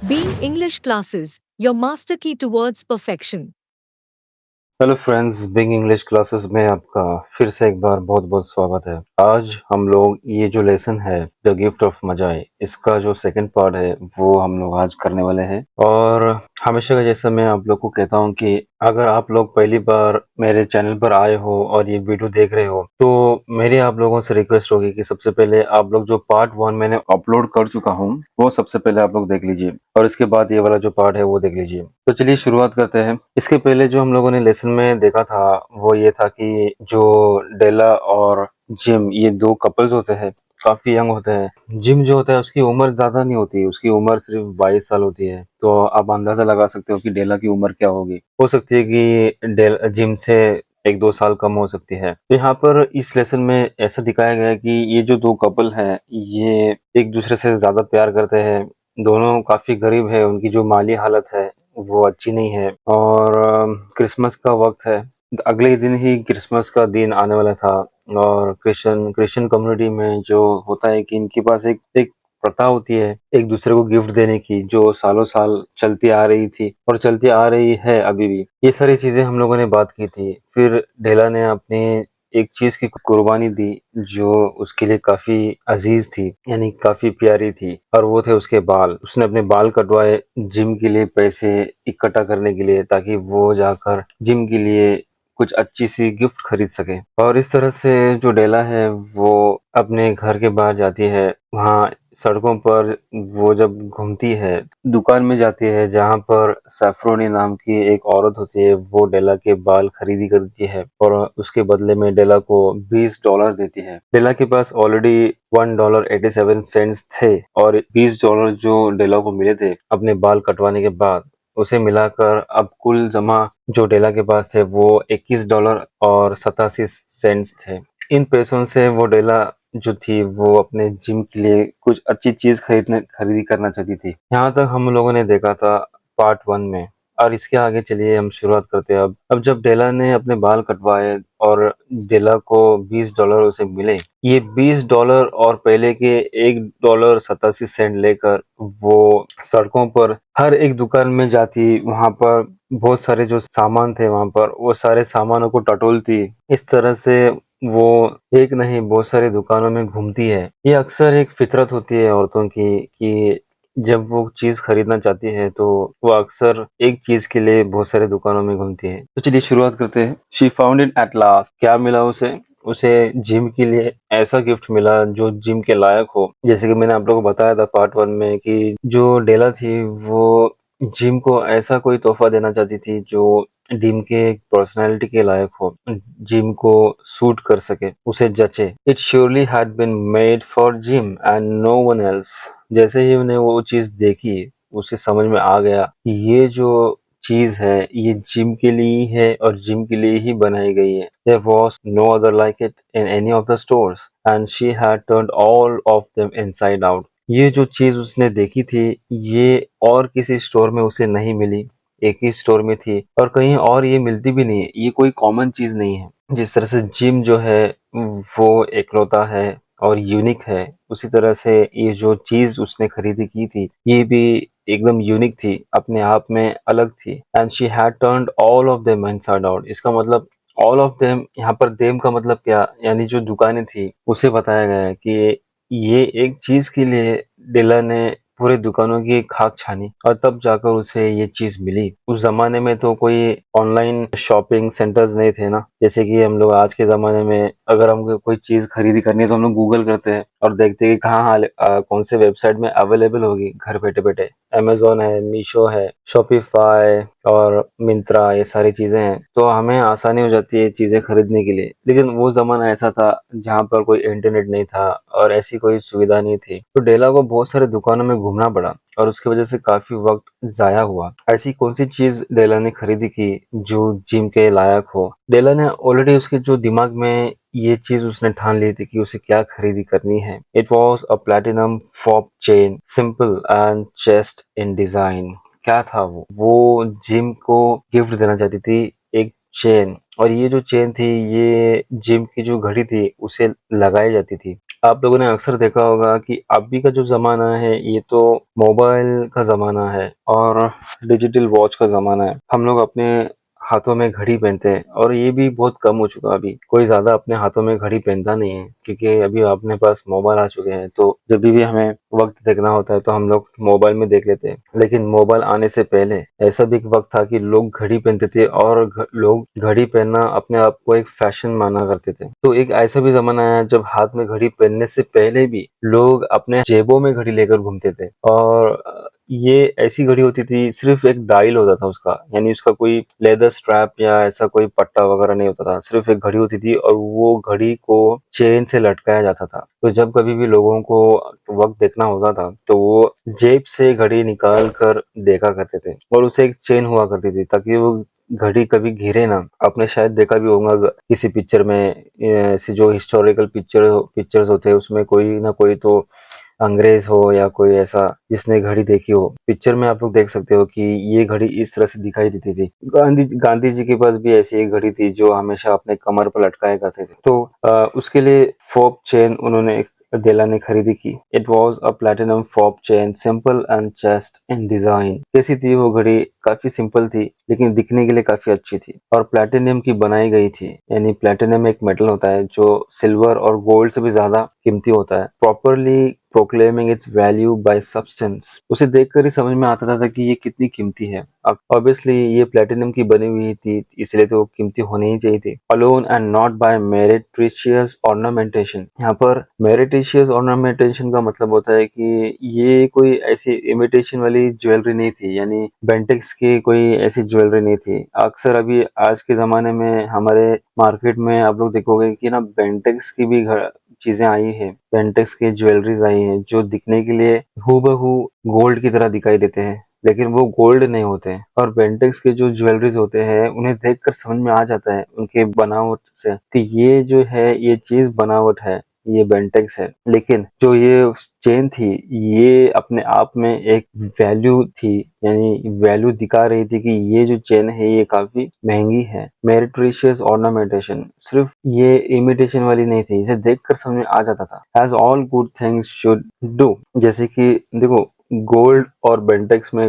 Being English classes, your master key towards perfection. Hello friends, big English classes में आपका फिर से एक बार बहुत बहुत स्वागत है। आज हम लोग ये जो लेसन है द गिफ्ट ऑफ मजाई, इसका जो सेकंड पार्ट है वो हम लोग आज करने वाले हैं। और हमेशा का जैसा मैं आप लोग को कहता हूँ कि अगर आप लोग पहली बार मेरे चैनल पर आए हो और ये वीडियो देख रहे हो तो मेरी आप लोगों से रिक्वेस्ट होगी कि सबसे पहले आप लोग जो पार्ट 1 मैंने अपलोड कर चुका हूँ वो सबसे पहले आप लोग देख लीजिए और इसके बाद ये वाला जो पार्ट है वो देख लीजिए। तो चलिए शुरुआत करते हैं। इसके पहले जो हम लोगों ने लेसन में देखा था वो ये था कि जो डेला और जिम, ये दो कपल्स होते हैं, काफी यंग होते हैं। जिम जो होता है उसकी उम्र ज्यादा नहीं होती, उसकी उम्र सिर्फ 22 साल होती है। तो आप अंदाजा लगा सकते हो कि डेला की उम्र क्या होगी। हो सकती है कि जिम से 1-2 साल कम हो सकती है। तो यहाँ पर इस लेसन में ऐसा दिखाया गया है कि ये जो दो कपल हैं ये एक दूसरे से ज्यादा प्यार करते हैं। दोनों काफी गरीब है, उनकी जो माली हालत है वो अच्छी नहीं है। और क्रिसमस का वक्त है, अगले दिन ही क्रिसमस का दिन आने वाला था। और क्रिश्चियन कम्युनिटी में जो होता है कि इनके पास एक एक प्रथा होती है एक दूसरे को गिफ्ट देने की, जो सालों साल चलती आ रही थी और चलती आ रही है अभी भी। ये सारी चीजें हम लोगों ने बात की थी। फिर ढेला ने अपनी एक चीज की कुर्बानी दी जो उसके लिए काफी अजीज थी, यानी काफी प्यारी थी, और वो थे उसके बाल। उसने अपने बाल कटवाए जिम के लिए पैसे इकट्ठा करने के लिए, ताकि वो जाकर जिम के लिए कुछ अच्छी सी गिफ्ट खरीद सके। और इस तरह से जो डेला है वो अपने घर के बाहर जाती है, वहाँ सड़कों पर वो जब घूमती है, दुकान में जाती है जहाँ पर सैफरोनी नाम की एक औरत होती है, वो डेला के बाल खरीदी करती है और उसके बदले में डेला को $20 देती है। डेला के पास ऑलरेडी $1.87 थे और $20 जो डेला को मिले थे अपने बाल कटवाने के बाद, उसे मिलाकर अब कुल जमा जो डेला के पास थे वो $21.87 थे। इन पैसों से वो डेला जो थी वो अपने जिम के लिए कुछ अच्छी चीज खरीदी करना चाहती थी। यहाँ तक हम लोगों ने देखा था पार्ट 1 में। और इसके आगे चलिए हम शुरुआत करते हैं। अब जब डेला ने अपने बाल कटवाए और डेला को $20 उसे मिले, ये $20 और पहले के $1.87 लेकर वो सड़कों पर हर एक दुकान में जाती, वहां पर बहुत सारे जो सामान थे वहां पर वो सारे सामानों को टटोलती। इस तरह से वो एक नहीं बहुत सारी दुकानों में घूमती है। ये अक्सर एक फितरत होती है औरतों की कि जब वो चीज खरीदना चाहती है तो वो अक्सर एक चीज के लिए बहुत सारे दुकानों में घूमती है। तो चलिए शुरुआत करते हैं। She found it at last. क्या मिला उसे? उसे जिम के लिए ऐसा गिफ्ट मिला जो जिम के लायक हो। जैसे कि मैंने आप लोगों को बताया था पार्ट 1 में कि जो डेला थी वो जिम को ऐसा कोई तोहफा देना चाहती थी जो जिम के एक पर्सनैलिटी के लायक हो, जिम को सूट कर सके, उसे जचे। It surely had been made for Jim and no one else. जैसे ही उन्हें वो चीज देखी उसे समझ में आ गया कि ये जो चीज है ये जिम के लिए ही है और जिम के लिए ही बनाई गई है। There was no other like it in any of the stores and she had turned all of them inside out। ये जो चीज उसने देखी थी ये और किसी स्टोर में उसे नहीं मिली, एक ही स्टोर में थी और कहीं और ये मिलती भी नहीं है। ये कोई कॉमन चीज नहीं है। जिस तरह से जिम जो है वो एकलौता है और यूनिक है, उसी तरह से ये जो चीज उसने खरीदी की थी ये भी एकदम यूनिक थी, अपने आप में अलग थी। And she had turned all of them inside out. इसका मतलब ऑल ऑफ देम, यहाँ पर देम का मतलब क्या, यानी जो दुकानें थी उसे बताया गया है कि ये एक चीज के लिए डिलर ने पूरे दुकानों की खाक छानी और तब जाकर उसे ये चीज मिली। उस जमाने में तो कोई ऑनलाइन शॉपिंग सेंटर्स नहीं थे ना, जैसे कि हम लोग आज के जमाने में अगर हमको कोई चीज खरीदी करनी है तो हम लोग गूगल करते हैं और देखते हैं कि कौन से वेबसाइट में अवेलेबल होगी घर बैठे बैठे। अमेजोन है, मीशो है, शॉपिफाई और मिंत्रा, ये सारी चीजें हैं, तो हमें आसानी हो जाती है चीजें खरीदने के लिए। लेकिन वो जमाना ऐसा था जहाँ पर कोई इंटरनेट नहीं था और ऐसी कोई सुविधा नहीं थी, तो डेला को बहुत सारे दुकानों में घूमना पड़ा और उसकी वजह से काफी वक्त जाया हुआ। ऐसी कौन सी चीज डेला ने खरीदी की जो जिम के लायक हो? डेला ने ऑलरेडी उसके जो दिमाग में ये चीज उसने ठान ली थी कि उसे क्या खरीदी करनी है। It was a platinum fob chain, simple and chaste in design. क्या था वो जिम को गिफ्ट देना चाहती थी, एक चेन। और ये जो चेन थी ये जिम की जो घड़ी थी उसे लगाई जाती थी। आप लोगों ने अक्सर देखा होगा कि अभी का जो ज़माना है ये तो मोबाइल का ज़माना है और डिजिटल वॉच का ज़माना है। हम लोग अपने हाथों में घड़ी पहनते हैं और ये भी बहुत कम हो चुका है अभी। कोई ज़्यादा अपने हाथों में घड़ी पहनता नहीं है क्योंकि अभी अपने पास मोबाइल आ चुके हैं, तो जब भी हमें वक़्त देखना होता है तो हम लोग मोबाइल में देख लेते हैं। लेकिन मोबाइल आने से पहले ऐसा भी एक वक़्त था कि लोग घड़ी पहनते थे और लोग घड़ी पहनना अपने आप को एक फैशन माना करते थे। तो एक ऐसा भी ज़माना आया जब हाथ में घड़ी पहनने से पहले भी लोग अपने जेबों में घड़ी लेकर घूमते थे और ये ऐसी घड़ी होती थी, सिर्फ एक डायल होता था उसका, यानी उसका कोई लेदर स्ट्रैप या ऐसा कोई पट्टा वगैरह नहीं होता था, सिर्फ एक घड़ी होती थी और वो घड़ी को चेन से लटकाया जाता था। तो जब कभी भी लोगों को वक्त देखना होता था तो वो जेब से घड़ी निकाल कर देखा करते थे और उसे एक चेन हुआ करती थी ताकि वो घड़ी कभी गिरे ना। आपने शायद देखा भी होगा किसी पिक्चर में, ऐसे जो हिस्टोरिकल पिक्चर्स होते हैं उसमें कोई ना कोई तो अंग्रेज हो या कोई ऐसा जिसने घड़ी देखी हो। पिक्चर में आप लोग देख सकते हो कि ये घड़ी इस तरह से दिखाई देती थी। गांधी गांधी जी के पास भी ऐसी एक घड़ी थी जो हमेशा अपने कमर पर लटकाया करते थे। तो उसके लिए फोब चेन उन्होंने अदेला ने खरीदी की। It was a platinum fob chain, simple and chaste in design. कैसी थी वो घड़ी? काफी सिंपल थी लेकिन दिखने के लिए काफी अच्छी थी और प्लेटिनम की बनाई गई थी। यानी प्लेटिनम एक मेटल होता है जो सिल्वर और गोल्ड से भी ज्यादा कीमती होता है। Properly proclaiming it's value by substance. उसे देखकर ही समझ में आता था कि ये कितनी कीमती है। अब ऑब्वियसली ये प्लेटिनम की बनी हुई थी इसलिए तो कीमती होनी ही चाहिए थी। Alone and not by meretricious ornamentation. यहाँ पर मेरिटिशियस ऑर्नामेंटेशन का मतलब होता है कि ये कोई ऐसी इमिटेशन वाली ज्वेलरी नहीं थी, यानी बेंटेक्स की कोई ऐसी ज्वेलरी नहीं थी। अक्सर अभी आज के जमाने में हमारे मार्केट में आप लोग देखोगे कि ना बेंटेक्स की भी चीजें आई है, बेंटेक्स की ज्वेलरीज आई हैं जो दिखने के लिए हूबहू गोल्ड की तरह दिखाई देते हैं लेकिन वो गोल्ड नहीं होते हैं। और बेंटेक्स के जो ज्वेलरीज होते हैं उन्हें देखकर समझ में आ जाता है उनके बनावट से कि ये जो है ये चीज बनावट है, ये बेंटेक्स है। लेकिन जो ये चेन थी ये अपने आप में एक वैल्यू थी, यानी वैल्यू दिखा रही थी कि ये जो चेन है ये काफी महंगी है। मेरिट्रिशियस ऑर्नामेंटेशन, सिर्फ ये इमिटेशन वाली नहीं थी, इसे देखकर समझ में आ जाता था। As all good things should do. जैसे कि देखो गोल्ड और बेंटेक्स में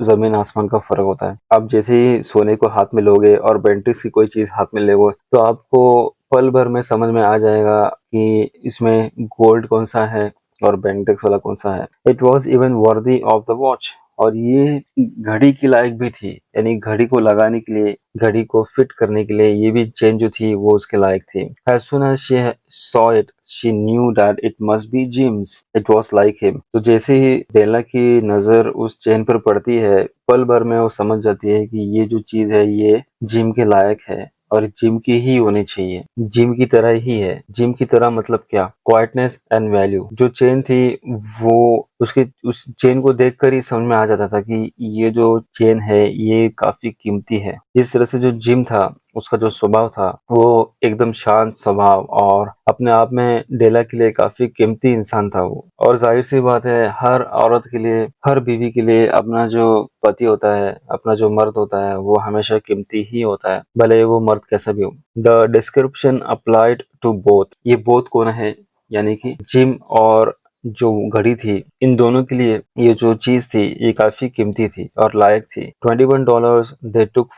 जमीन आसमान का फर्क होता है। आप जैसे ही सोने को हाथ में लोगे और बेंटेक्स की कोई चीज हाथ में लोगे तो आपको पल भर में समझ में आ जाएगा कि इसमें गोल्ड कौन सा है और बेंटेक्स वाला कौन सा है। It was even worthy of the watch. और ये घड़ी की लायक भी थी, यानी घड़ी को लगाने के लिए, घड़ी को फिट करने के लिए ये भी चेन जो थी वो उसके लायक थी। As soon as she saw it she knew that it must be Jim's. It was like him. तो जैसे ही बेला की नजर उस चेन पर पड़ती है पल भर में वो समझ जाती है कि ये जो चीज है ये जिम के लायक है और जिम की ही होनी चाहिए, जिम की तरह ही है। जिम की तरह मतलब क्या? Quietness and value. जो चेन थी वो उसके उस चेन को देखकर ही समझ में आ जाता था कि ये जो चेन है ये काफी कीमती है। जिस तरह से जो जिम था उसका जो स्वभाव था वो एकदम शांत स्वभाव और अपने आप में डेला के लिए काफी कीमती इंसान था वो। और जाहिर सी बात है हर औरत के लिए, हर बीवी के लिए अपना जो पति होता है, अपना जो मर्द होता है वो हमेशा कीमती ही होता है, भले वो मर्द कैसा भी हो। The description applied to both. ये बोथ कौन है? यानी कि जिम और जो घड़ी थी, इन दोनों के लिए ये जो चीज थी ये काफी कीमती थी और लायक थी। $21 they took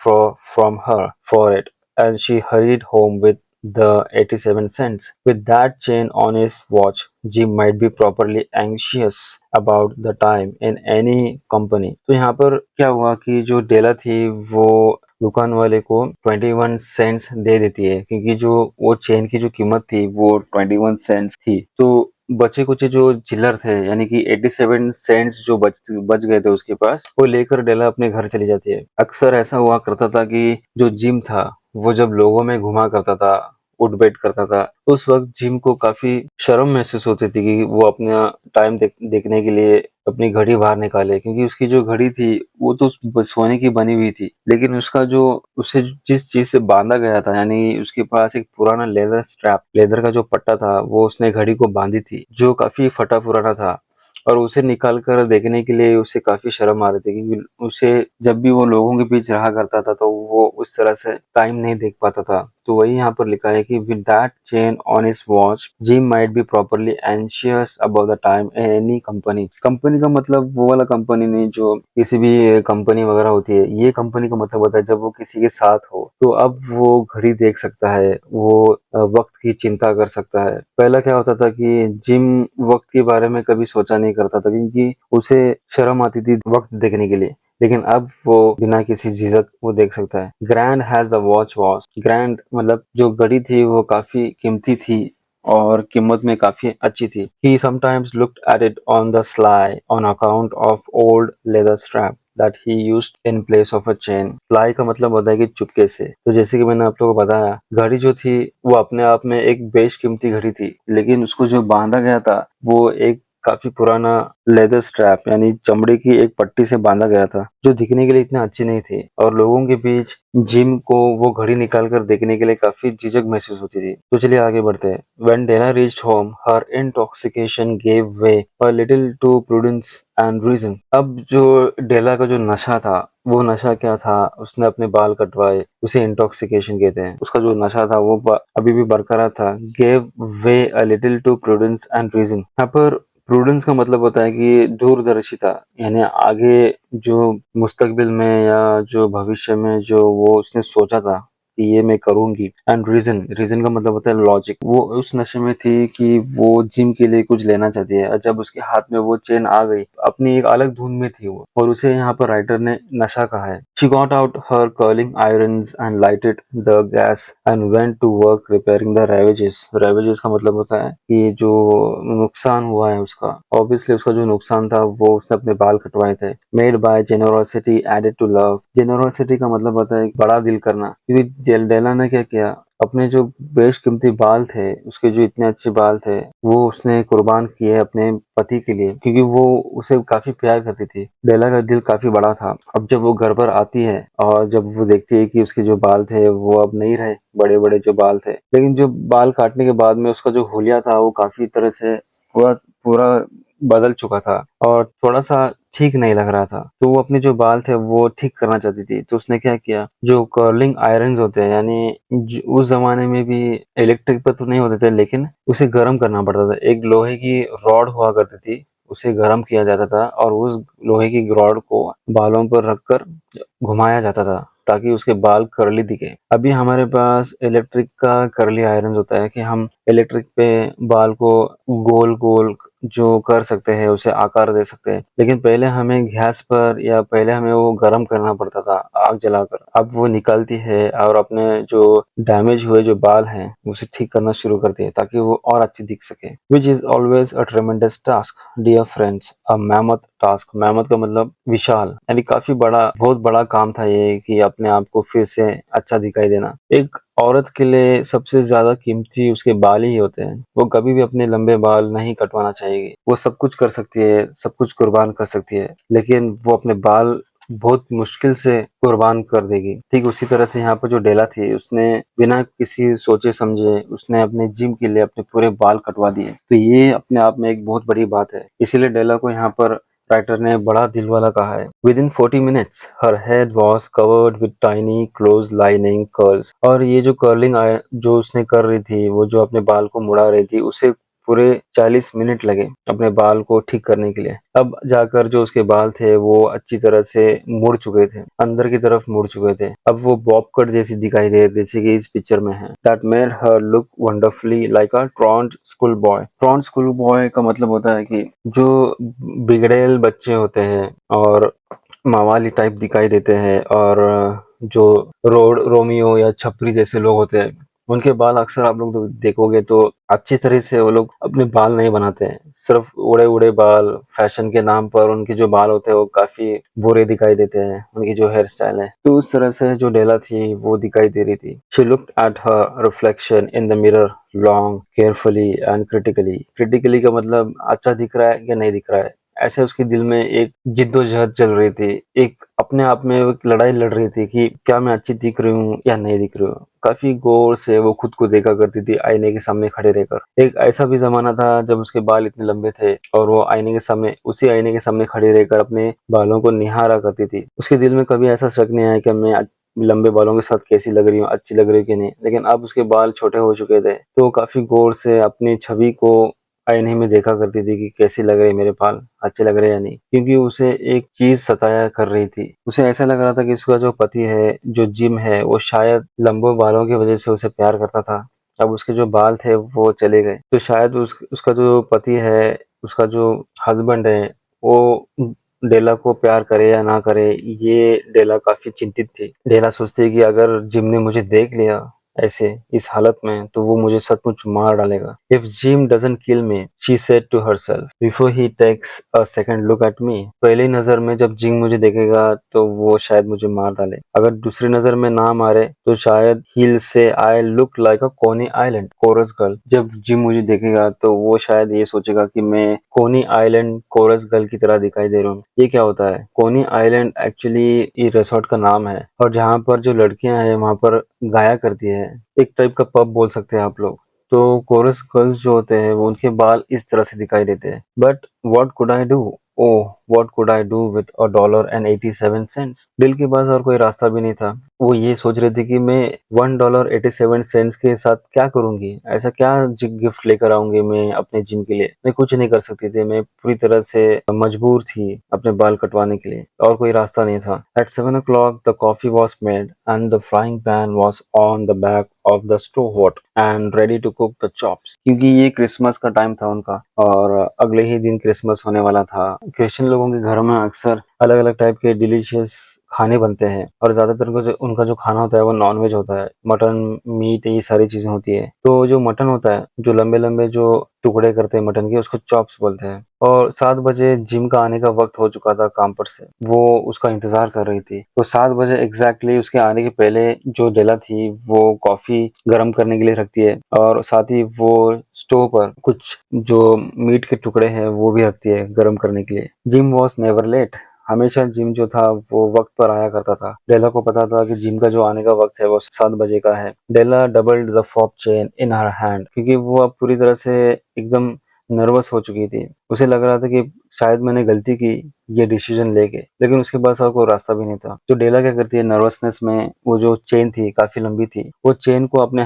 from her for it and she hurried home with the 87 cents. With that chain on his watch, Jim might be properly anxious about the time in any company. तो यहाँ पर क्या हुआ कि जो डेला थी वो दुकान वाले को 21 सेंट्स दे देती है क्योंकि जो वो चेन की जो कीमत थी वो 21 सेंट्स थी। तो बचे कुछ जो चिल्लर थे यानी कि 87 सेंट्स जो बच गए थे उसके पास, वो लेकर डेला अपने घर चली जाती है। अक्सर ऐसा हुआ करता था कि जो जिम था वो जब लोगों में घुमा करता था, उठ बैठ करता था, तो उस वक्त जिम को काफी शर्म महसूस होती थी कि वो अपना टाइम देखने के लिए अपनी घड़ी बाहर निकाले क्योंकि उसकी जो घड़ी थी वो तो सोने की बनी हुई थी लेकिन उसका जो उसे जिस चीज से बांधा गया था, यानी उसके पास एक पुराना लेदर स्ट्रैप, लेदर का जो पट्टा था वो उसने घड़ी को बांधी थी जो काफी फटा पुराना था और उसे निकाल कर देखने के लिए उसे काफी शर्म आ रही थी क्योंकि उसे जब भी वो लोगों के बीच रहा करता था तो वो उस तरह से टाइम नहीं देख पाता था। तो वही यहाँ पर लिखा है कि with that chain on his watch gym might be properly anxious about the time in any company. Company का मतलब वो वाला कंपनी नहीं जो किसी भी कंपनी वगैरह होती है, ये कंपनी का मतलब होता है जब वो किसी के साथ हो तो अब वो घड़ी देख सकता है, वो वक्त की चिंता कर सकता है। पहला क्या होता था कि जिम वक्त के बारे में कभी सोचा नहीं करता था क्योंकि उसे शर्म आती थी वक्त देखने के लिए, लेकिन अब वो बिना किसी झिझक वो देख सकता है। Grand has the watch. Grand मतलब जो घड़ी थी वो काफी कीमती थी और कीमत में काफी अच्छी थी। He sometimes looked at it on the sly on account of old leather strap that he used in place of a chain। sly का मतलब होता है कि चुपके से। तो जैसे कि मैंने आप लोगों को बताया, घड़ी जो थी वो अपने आप में एक बेशकीमती घड़ी थी, लेकिन उसको जो बांधा गया था वो एक काफी पुराना लेदर स्ट्रैप यानी चमड़े की एक पट्टी से बांधा गया था, जो दिखने के लिए इतना अच्छी नहीं थी और लोगों के बीच जिम को वो घड़ी निकाल कर देखने के लिए काफी झिझक महसूस होती थी। तो चलिए आगे बढ़ते हैं। When Dana reached home, her intoxication gave way a little to prudence and reason। अब जो डेला का जो नशा था वो नशा क्या था, उसने अपने बाल कटवाए, उसे इंटॉक्सिकेशन कहते हैं। उसका जो नशा था वो अभी भी बरकरार था। Gave way a little to prudence and reason. यहाँ पर प्रूडेंस का मतलब होता है कि दूरदर्शिता, यानी आगे जो मुस्तकबिल में या जो भविष्य में जो वो उसने सोचा था कि ये मैं करूंगी। एंड रीजन का मतलब होता है लॉजिक। वो उस नशे में थी कि वो जिम के लिए कुछ लेना चाहती है और जब उसके हाथ में वो चेन आ गई अपनी एक अलग धुन में थी वो, और उसे यहाँ पर राइटर ने नशा कहा है। She got out her curling irons and lighted the gas and went to work repairing the ravages का मतलब होता है कि जो नुकसान हुआ है उसका, ऑब्वियसली उसका जो नुकसान था वो उसने अपने बाल कटवाए थे। Made by generosity added to love. Generosity का मतलब होता है बड़ा दिल करना, क्योंकि डेला ने क्या किया, अपने जो बेशकीमती बाल थे, उसके जो इतने अच्छे बाल थे वो उसने कुर्बान किए अपने पति के लिए, क्योंकि वो उसे काफी प्यार करती थी। डेला का दिल काफी बड़ा था। अब जब वो घर पर आती है और जब वो देखती है कि उसके जो बाल थे वो अब नहीं रहे, बड़े बड़े जो बाल थे, लेकिन जो बाल काटने के बाद में उसका जो हुलिया था वो काफी तरह से पूरा पूरा बदल चुका था और थोड़ा सा ठीक नहीं लग रहा था। तो वो अपने जो बाल थे वो ठीक करना चाहती थी, तो उसने क्या किया, जो कर्लिंग आयरन्स होते हैं, यानी उस जमाने में भी इलेक्ट्रिक पर तो नहीं होते थे, लेकिन उसे गर्म करना पड़ता था। एक लोहे की रॉड हुआ करती थी, उसे गर्म किया जाता था और उस लोहे की रॉड को बालों पर रखकर घुमाया जाता था ताकि उसके बाल कर्ली दिखे। अभी हमारे पास इलेक्ट्रिक का कर्ली आयरन होता है कि हम इलेक्ट्रिक पे बाल को गोल गोल जो कर सकते हैं, उसे आकार दे सकते हैं, लेकिन पहले हमें गैस पर या पहले हमें वो गर्म करना पड़ता था आग जलाकर। अब वो निकलती है और अपने जो डैमेज हुए जो बाल हैं उसे ठीक करना शुरू करती है ताकि वो और अच्छी दिख सके। Which is always a tremendous task dear friends, a mammoth task. Mammoth का मतलब विशाल, यानी काफी बड़ा, बहुत बड़ा काम था ये कि अपने आप को फिर से अच्छा दिखाई देना। एक औरत के लिए सबसे ज्यादा कीमती उसके बाल ही होते हैं। वो कभी भी अपने लंबे बाल नहीं कटवाना चाहिए। वो सब कुछ कर सकती है, सब कुछ कुर्बान कर सकती है, लेकिन वो अपने बाल बहुत मुश्किल से कुर्बान कर देगी। ठीक उसी तरह से यहाँ पर जो डेला थी, उसने बिना किसी सोचे समझे उसने अपने जिम के लिए अपने पूरे बाल कटवा दिए। तो ये अपने आप में एक बहुत बड़ी बात है, इसीलिए डेला को यहाँ पर राइटर ने बड़ा दिल वाला कहा है। With in 40 minutes her head was covered with tiny close lining curls. और ये जो कर्लिंग जो उसने कर रही थी, वो जो अपने बाल को मुड़ा रही थी, उसे पूरे 40 मिनट लगे अपने बाल को ठीक करने के लिए। अब जाकर जो उसके बाल थे वो अच्छी तरह से मुड़ चुके थे, अंदर की तरफ मुड़ चुके थे। अब वो बॉब कट जैसी दिखाई दे रही थी कि इस पिक्चर में है। That made her look wonderfully like a truant school boy. Truant school boy का मतलब होता है कि जो बिगड़ेल बच्चे होते हैं और मवाली टाइप दिखाई देते हैं, और जो रोमियो या छपरी जैसे लोग होते हैं, उनके बाल अक्सर आप लोग देखोगे तो अच्छी तरह से वो लोग अपने बाल नहीं बनाते हैं, सिर्फ उड़े उड़े बाल। फैशन के नाम पर उनके जो बाल होते हैं वो काफी बुरे दिखाई देते हैं, उनकी जो हेयर स्टाइल है। तो उस तरह से जो डेला थी वो दिखाई दे रही थी। She looked at her reflection in the mirror long carefully and critically. Critically का मतलब अच्छा दिख रहा है या नहीं दिख रहा है, ऐसे उसके दिल में एक जिद्दोजहद चल रही थी, एक अपने आप में एक लड़ाई लड़ रही थी कि क्या मैं अच्छी दिख रही हूँ या नहीं दिख रही हूँ। काफी गौर से वो खुद को देखा करती थी आईने के सामने खड़े रहकर। एक ऐसा भी जमाना था जब उसके बाल इतने लंबे थे और वो आईने के सामने, उसी आईने के सामने खड़े रहकर अपने बालों को निहारा करती थी। उसके दिल में कभी ऐसा शक नहीं आया कि मैं लंबे बालों के साथ कैसी लग रही हूँ, अच्छी लग रही है कि नहीं। लेकिन अब उसके बाल छोटे हो चुके थे, तो काफ़ी गौर से अपनी छवि को आईने में देखा करती थी कि कैसी लग रही है मेरे बाल, अच्छे लग रहे हैं या नहीं। क्योंकि उसे एक चीज़ सताया कर रही थी। उसे ऐसा लग रहा था कि उसका जो पति है, जो जिम है, वो शायद लंबे बालों की वजह से उसे प्यार करता था। अब उसके जो बाल थे वो चले गए, तो शायद उसका जो पति है, उसका जो हस्बैंड है, वो डेला को प्यार करे या ना करे, ये डेला काफी चिंतित थी। डेला सोचती है कि अगर जिम ने मुझे देख लिया ऐसे इस हालत में, तो वो मुझे सचमुच मार डालेगा। If Jim doesn't kill me, she said to herself before he takes a second look at me. पहली नजर में जब जिम मुझे देखेगा तो वो शायद मुझे मार डाले। अगर दूसरी नजर में ना मारे तो शायद he'll say I look like a Coney Island chorus girl. जब जिम मुझे देखेगा तो वो शायद ये सोचेगा कि मैं कोनी आइलैंड कोरस गर्ल की तरह दिखाई दे रहा हूँ। ये क्या होता है? कोनी आइलैंड एक्चुअली ये रिसोर्ट का नाम है, और जहाँ पर जो लड़कियां हैं वहाँ पर गाया करती है। एक टाइप का पब बोल सकते हैं आप लोग। तो कोरस गर्ल्स जो होते हैं वो उनके बाल इस तरह से दिखाई देते हैं। But what could I do? Oh, what could I do with $1.87? दिल के पास और कोई रास्ता भी नहीं था। वो ये सोच रही थी कि मैं $1.87 के साथ क्या करूंगी, ऐसा क्या गिफ्ट लेकर आऊंगी मैं अपने जिम के लिए। मैं कुछ नहीं कर सकती थी, मैं पूरी तरह से मजबूर थी अपने बाल कटवाने के लिए, और कोई रास्ता नहीं था। At 7 o'clock the coffee was made and the frying pan was on the back of the stove hot and ready to cook the chops। क्योंकि ये क्रिसमस का टाइम था उनका, और अगले ही दिन क्रिसमस होने वाला था। क्रिश्चियन लोगों के घर में अक्सर अलग अलग टाइप के डिलीशियस खाने बनते हैं, और ज्यादातर उनका जो खाना होता है वो नॉन वेज होता है। मटन, मीट, ये सारी चीजें होती है। तो जो मटन होता है, जो लंबे लंबे जो टुकड़े करते हैं मटन के, उसको चॉप्स बोलते हैं। और 7 बजे जिम का आने का वक्त हो चुका था काम पर से। वो उसका इंतजार कर रही थी। तो 7 बजे एग्जैक्टली उसके आने के पहले जो डेला थी वो कॉफी गर्म करने के लिए रखती है, और साथ ही वो स्टोव पर कुछ जो मीट के टुकड़े हैं वो भी रखती है गर्म करने के लिए। Jim was never late. हमेशा जिम जो था वो वक्त पर आया करता था। डेला को पता था कि जिम का जो आने का वक्त है वो 7 बजे का है। Della doubled the fob chain in her hand, क्योंकि वो अब पूरी तरह से एकदम नर्वस हो चुकी थी। उसे लग रहा था कि शायद मैंने गलती की ये डिसीजन लेके, लेकिन उसके पास और कोई रास्ता भी नहीं था। तो डेला क्या करती है, नर्वसनेस में वो जो चेन थी काफी लंबी थी, वो चेन को अपने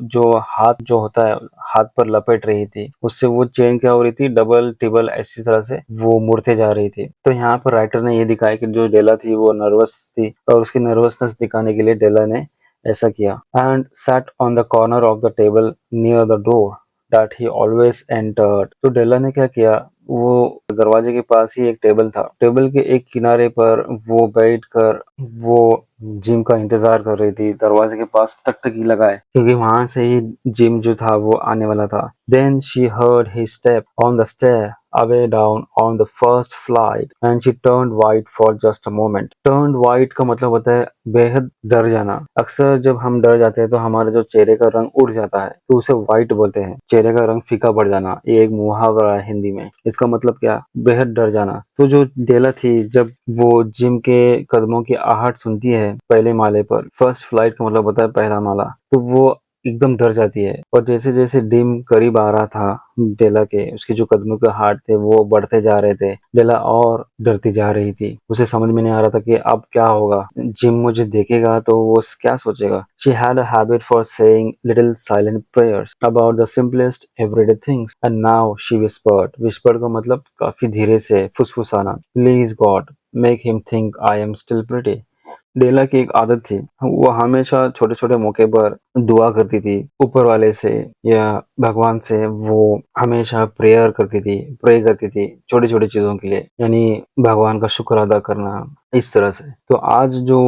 जो हाथ जो होता है हाथ पर लपेट रही थी। उससे वो चेन क्या हो रही थी, डबल टिबल ऐसी तरह से वो मुड़ते जा रही थी। तो यहाँ पर राइटर ने ये दिखाया कि जो डेला थी वो नर्वस थी, और उसकी नर्वसनेस दिखाने के लिए डेला ने ऐसा किया। And sat on the corner of the table near the door that he always entered. तो डेला ने क्या किया, वो दरवाजे के पास ही एक टेबल था। टेबल के एक किनारे पर वो बैठकर वो जिम का इंतजार कर रही थी, दरवाजे के पास टकटकी लगाए, क्योंकि वहां से ही जिम जो था वो आने वाला था। Then she heard his step on the stair away down on the first flight and she turned white for just a moment। Turned white का मतलब होता है बेहद डर जाना। अक्सर जब हम डर जाते हैं तो हमारे जो चेहरे का रंग उड़ जाता है, तो उसे व्हाइट बोलते हैं। चेहरे का रंग फीका पड़ जाना, ये एक मुहावरा है हिंदी में। इसका मतलब क्या, बेहद डर जाना। तो जो डेला थी, जब वो जिम के कदमों की आहट सुनती है पहले माले पर, फर्स्ट फ्लाइट का मतलब होता है पहला माला, तो वो एकदम डर जाती है। और जैसे जैसे डिम करीब आ रहा था डेला के, उसके जो कदमों के हाथ थे वो बढ़ते जा रहे थे। डेला और डरती जा रही थी। उसे समझ में नहीं आ रहा था कि अब क्या होगा। जिम मुझे देखेगा तो वो क्या सोचेगा। She had a habit for saying little silent prayers about the simplest everyday things and now she whispered. Whispered का मतलब काफी धीरे से फुसफुसाना। Please God make him think I am still pretty. Della की एक आदत थी, वो हमेशा छोटे छोटे मौके पर दुआ करती थी ऊपर वाले से या भगवान से। वो हमेशा प्रे करती थी छोटी छोटी चीजों के लिए, यानी भगवान का शुक्र अदा करना, इस तरह से। तो आज जो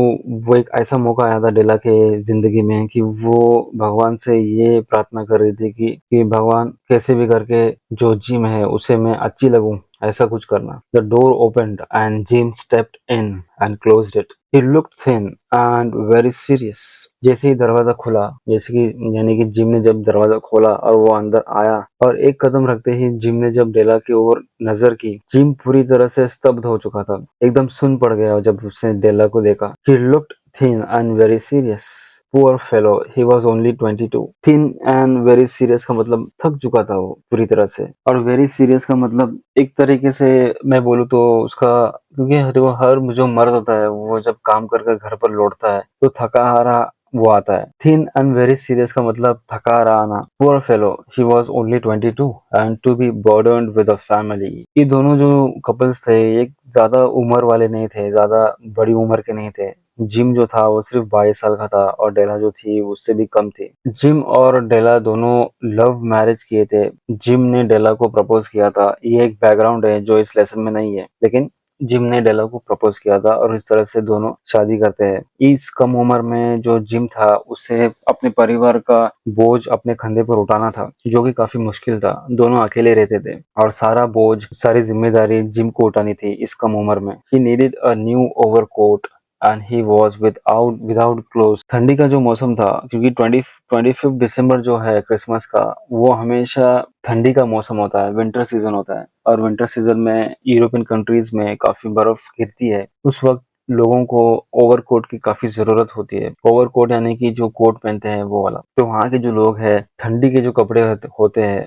वो एक ऐसा मौका आया था डेला के जिंदगी में कि वो भगवान से ये प्रार्थना कर रही थी कि भगवान कैसे भी करके जो जिम है उसे मैं अच्छी लगूं, ऐसा कुछ करना। The door opened and gym stepped in and closed it. He looked thin and very serious. जैसे ही दरवाजा खुला, जैसे कि यानी कि जिम ने जब दरवाजा खोला और वो अंदर आया, और एक कदम रखते ही जिम ने जब डेला की ओर नजर की, जिम पूरी तरह से स्तब्ध हो चुका था, एकदम सुन पड़ गया जब उसने डेला को देखा। He looked thin and very serious. Poor fellow, he was only 22। Thin and very serious का मतलब थक चुका था वो पूरी तरह से, और वेरी सीरियस का मतलब एक तरीके से मैं बोलूँ तो उसका, क्योंकि देखो हर जो मर्द होता है वो जब काम कर घर पर लौटता है तो थका हारा वो आता है। थिन एंड वेरी सीरियस का मतलब थका रहा आना। Poor fellow, he was only 22 and to be burdened with a family. ये दोनों जो कपल्स थे एक ज्यादा उम्र वाले नहीं थे, ज्यादा बड़ी उम्र के नहीं थे। जिम जो था वो सिर्फ 22 साल का था और डेला जो थी उससे भी कम थी। जिम और डेला दोनों लव मैरिज किए थे। जिम ने डेला को प्रपोज किया था। ये एक बैकग्राउंड है जो इस लेसन में नहीं है, लेकिन जिम ने डेला को प्रपोज किया था और इस तरह से दोनों शादी करते हैं। इस कम उम्र में जो जिम था उसे अपने परिवार का बोझ अपने कंधे पर उठाना था, जो कि काफी मुश्किल था। दोनों अकेले रहते थे और सारा बोझ, सारी जिम्मेदारी जिम को उठानी थी इस कम उम्र में। He needed a new overcoat and he was without cloth. ठंडी का जो मौसम था, क्योंकि 25 दिसंबर जो है क्रिसमस का, वो हमेशा ठंडी का मौसम होता है, विंटर सीजन होता है। और विंटर सीजन में यूरोपियन कंट्रीज में काफी बर्फ गिरती है। उस वक्त लोगों को ओवरकोट की काफी जरूरत होती है। ओवरकोट यानी कि जो कोट पहनते हैं वो वाला। तो वहाँ के जो लोग हैं ठंडी के जो कपड़े होते हैं